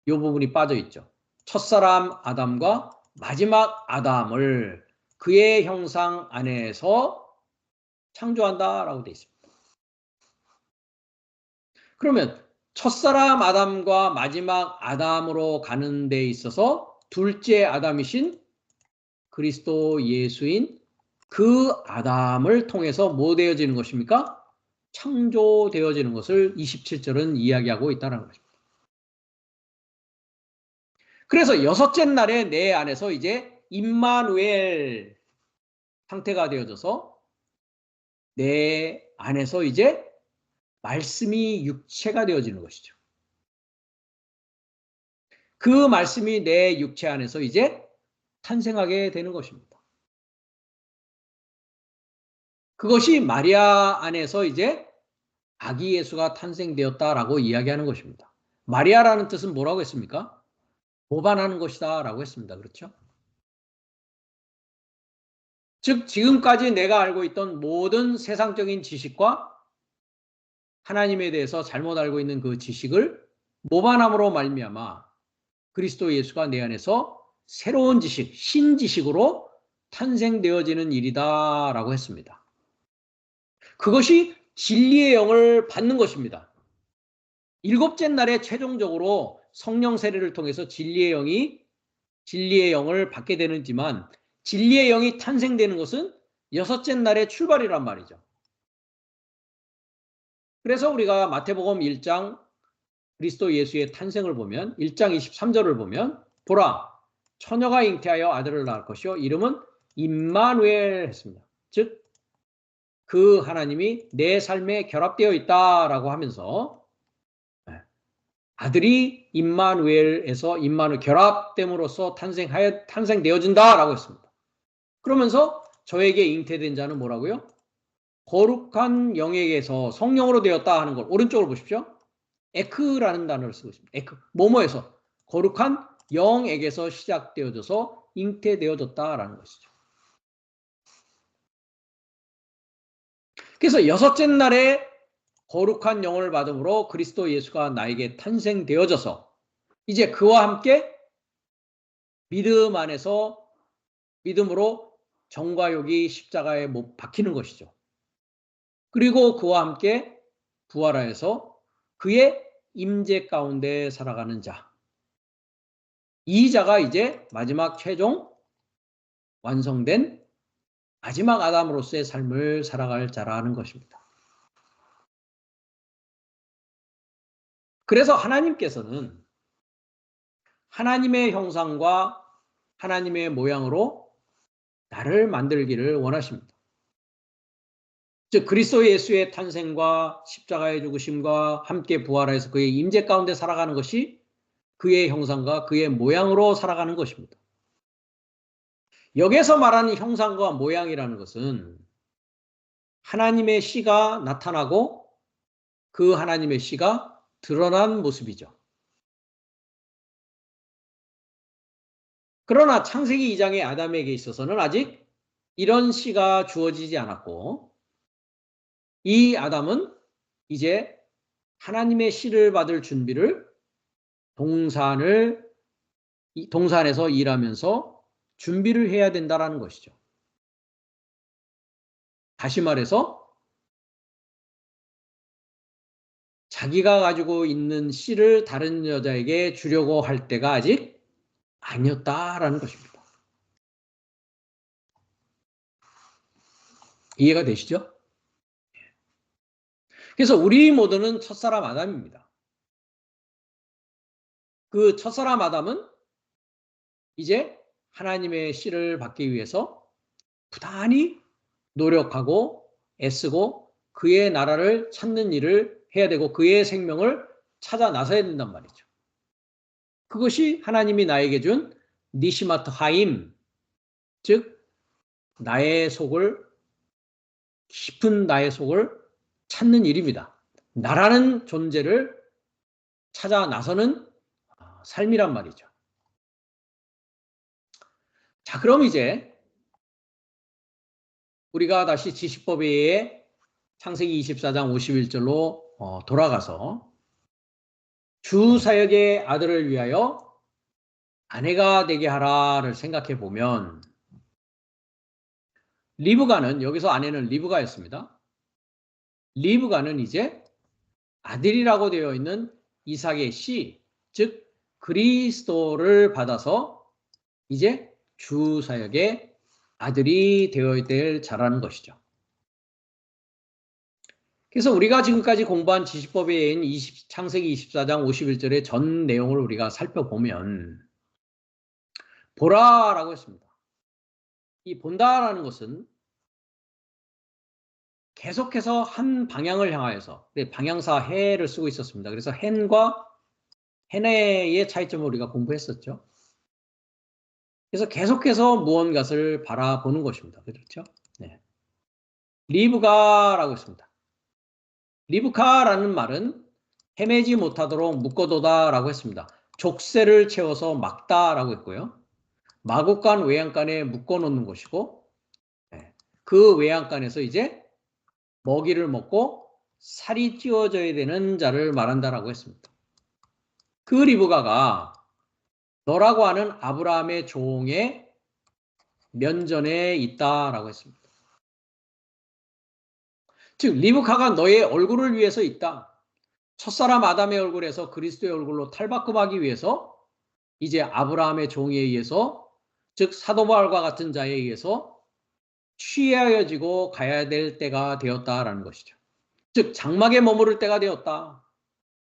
A: 이 부분이 빠져 있죠. 첫사람 아담과 마지막 아담을 그의 형상 안에서 창조한다라고 되어 있습니다. 그러면 첫사람 아담과 마지막 아담으로 가는 데 있어서 둘째 아담이신 그리스도 예수인 그 아담을 통해서 뭐 되어지는 것입니까? 창조되어지는 것을 27절은 이야기하고 있다는 것입니다. 그래서 여섯째 날에 내 안에서 이제 임마누엘 상태가 되어져서 내 안에서 이제 말씀이 육체가 되어지는 것이죠. 그 말씀이 내 육체 안에서 이제 탄생하게 되는 것입니다. 그것이 마리아 안에서 이제 아기 예수가 탄생되었다라고 이야기하는 것입니다. 마리아라는 뜻은 뭐라고 했습니까? 보반하는 것이다 라고 했습니다. 그렇죠? 즉 지금까지 내가 알고 있던 모든 세상적인 지식과 하나님에 대해서 잘못 알고 있는 그 지식을 모반함으로 말미암아 그리스도 예수가 내 안에서 새로운 지식, 신지식으로 탄생되어지는 일이다 라고 했습니다. 그것이 진리의 영을 받는 것입니다. 일곱째 날에 최종적으로 성령 세례를 통해서 진리의 영을 받게 되는지만 진리의 영이 탄생되는 것은 여섯째 날의 출발이란 말이죠. 그래서 우리가 마태복음 1장 그리스도 예수의 탄생을 보면 1장 23절을 보면 보라 처녀가 잉태하여 아들을 낳을 것이요 이름은 임마누엘 했습니다. 즉 그 하나님이 내 삶에 결합되어 있다라고 하면서 아들이 임마누엘에서 임마누엘 결합됨으로써 탄생되어진다라고 했습니다. 그러면서 저에게 잉태된 자는 뭐라고요? 거룩한 영에게서 성령으로 되었다 하는 걸 오른쪽으로 보십시오. 에크라는 단어를 쓰고 있습니다. 에크, 뭐뭐에서 거룩한 영에게서 시작되어져서 잉태되어졌다라는 것이죠. 그래서 여섯째 날에 거룩한 영을 받음으로 그리스도 예수가 나에게 탄생되어져서 이제 그와 함께 믿음 안에서 믿음으로 정과 욕이 십자가에 못 박히는 것이죠. 그리고 그와 함께 부활하여서 그의 임재 가운데 살아가는 자. 이 자가 이제 마지막 최종 완성된 마지막 아담으로서의 삶을 살아갈 자라는 것입니다. 그래서 하나님께서는 하나님의 형상과 하나님의 모양으로 나를 만들기를 원하십니다. 즉 그리스도 예수의 탄생과 십자가의 죽으심과 함께 부활해서 그의 임재 가운데 살아가는 것이 그의 형상과 그의 모양으로 살아가는 것입니다. 여기서 말하는 형상과 모양이라는 것은 하나님의 씨가 나타나고 그 하나님의 씨가 드러난 모습이죠. 그러나 창세기 2장의 아담에게 있어서는 아직 이런 씨가 주어지지 않았고 이 아담은 이제 하나님의 씨를 받을 준비를 동산에서 일하면서 준비를 해야 된다는 것이죠. 다시 말해서 자기가 가지고 있는 씨를 다른 여자에게 주려고 할 때가 아직 아니었다라는 것입니다. 이해가 되시죠? 그래서 우리 모두는 첫사람 아담입니다. 그 첫사람 아담은 이제 하나님의 씨를 받기 위해서 부단히 노력하고 애쓰고 그의 나라를 찾는 일을 해야 되고 그의 생명을 찾아 나서야 된단 말이죠. 그것이 하나님이 나에게 준 니시마트 하임, 즉 나의 속을, 깊은 나의 속을 찾는 일입니다. 나라는 존재를 찾아 나서는 삶이란 말이죠. 자, 그럼 이제 우리가 다시 지식법의 창세기 24장 51절로 돌아가서 주 사역의 아들을 위하여 아내가 되게 하라를 생각해 보면, 리브가는, 여기서 아내는 리브가였습니다. 리브가는 이제 아들이라고 되어 있는 이삭의 씨, 즉 그리스도를 받아서 이제 주 사역의 아들이 되어야 될 자라는 것이죠. 그래서 우리가 지금까지 공부한 지식법의 창세기 24장 51절의 전 내용을 우리가 살펴보면, 보라라고 했습니다. 이 본다라는 것은 계속해서 한 방향을 향하여서, 방향사 해를 쓰고 있었습니다. 그래서 hen과 hen의 차이점을 우리가 공부했었죠. 그래서 계속해서 무언가를 바라보는 것입니다. 그렇죠? 네. 리브가라고 했습니다. 리브카라는 말은 헤매지 못하도록 묶어도다라고 했습니다. 족쇄를 채워서 막다라고 했고요. 마구간 외양간에 묶어놓는 것이고, 그 외양간에서 이제 먹이를 먹고 살이 찌워져야 되는 자를 말한다라고 했습니다. 그 리브가가 너라고 하는 아브라함의 종의 면전에 있다라고 했습니다. 즉 리브카가 너의 얼굴을 위해서 있다. 첫사람 아담의 얼굴에서 그리스도의 얼굴로 탈바꿈하기 위해서 이제 아브라함의 종에 의해서, 즉 사도 바울과 같은 자에 의해서 취하여지고 가야 될 때가 되었다라는 것이죠. 즉 장막에 머무를 때가 되었다.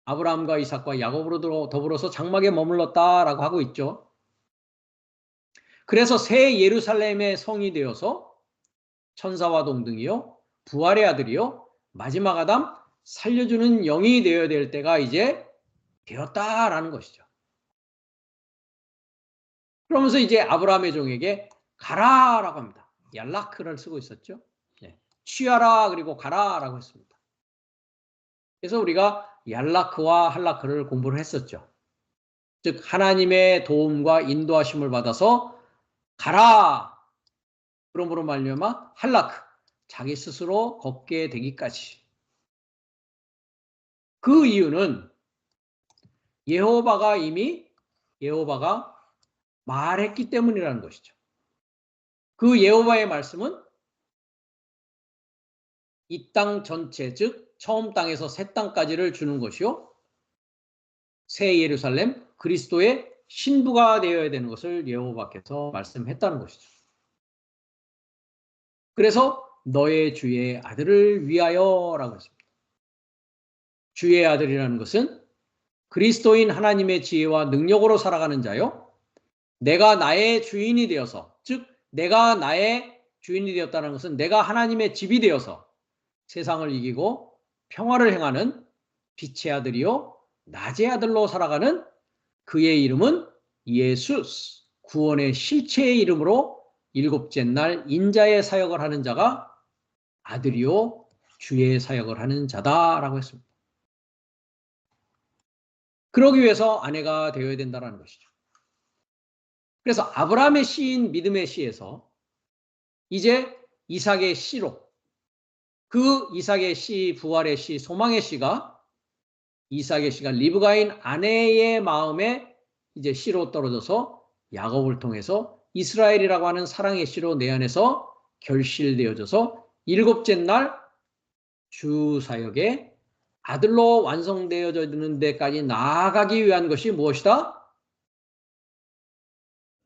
A: 아브라함과 이삭과 야곱으로 더불어서 장막에 머물렀다라고 하고 있죠. 그래서 새 예루살렘의 성이 되어서 천사와 동등이요, 부활의 아들이요, 마지막 아담, 살려주는 영이 되어야 될 때가 이제 되었다라는 것이죠. 그러면서 이제 아브라함의 종에게 가라라고 합니다. 얄라크를 쓰고 있었죠. 취하라 그리고 가라라고 했습니다. 그래서 우리가 얄라크와 할라크를 공부를 했었죠. 즉 하나님의 도움과 인도하심을 받아서 가라, 그러므로 말미암아 할라크, 자기 스스로 걷게 되기까지. 그 이유는 여호와가 말했기 때문이라는 것이죠. 그 여호와의 말씀은 이 땅 전체, 즉 처음 땅에서 새 땅까지를 주는 것이요, 새 예루살렘, 그리스도의 신부가 되어야 되는 것을 여호와께서 말씀했다는 것이죠. 그래서 너의 주의 아들을 위하여라고 했습니다. 주의 아들이라는 것은 그리스도인 하나님의 지혜와 능력으로 살아가는 자요, 내가 나의 주인이 되어서, 즉 내가 나의 주인이 되었다는 것은 내가 하나님의 집이 되어서 세상을 이기고 평화를 행하는 빛의 아들이요 낮의 아들로 살아가는, 그의 이름은 예수, 구원의 실체의 이름으로 일곱째 날 인자의 사역을 하는 자가 아들이요 주의 사역을 하는 자다라고 했습니다. 그러기 위해서 아내가 되어야 된다는 것이죠. 그래서 아브라함의 씨인 믿음의 씨에서 이제 이삭의 씨로, 그 이삭의 씨, 부활의 씨, 소망의 씨가, 이삭의 씨가 리브가인 아내의 마음에 이제 씨로 떨어져서 야곱을 통해서 이스라엘이라고 하는 사랑의 씨로 내 안에서 결실되어져서 일곱째 날 주 사역의 아들로 완성되어지는 데까지 나아가기 위한 것이 무엇이다?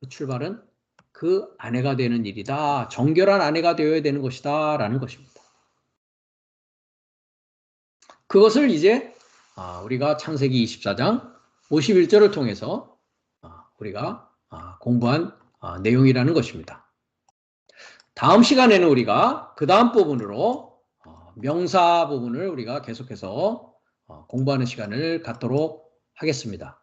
A: 그 출발은 그 아내가 되는 일이다. 정결한 아내가 되어야 되는 것이다. 라는 것입니다. 그것을 이제 우리가 창세기 24장 51절을 통해서 우리가 공부한 내용이라는 것입니다. 다음 시간에는 우리가 그 다음 부분으로 명사 부분을 우리가 계속해서 공부하는 시간을 갖도록 하겠습니다.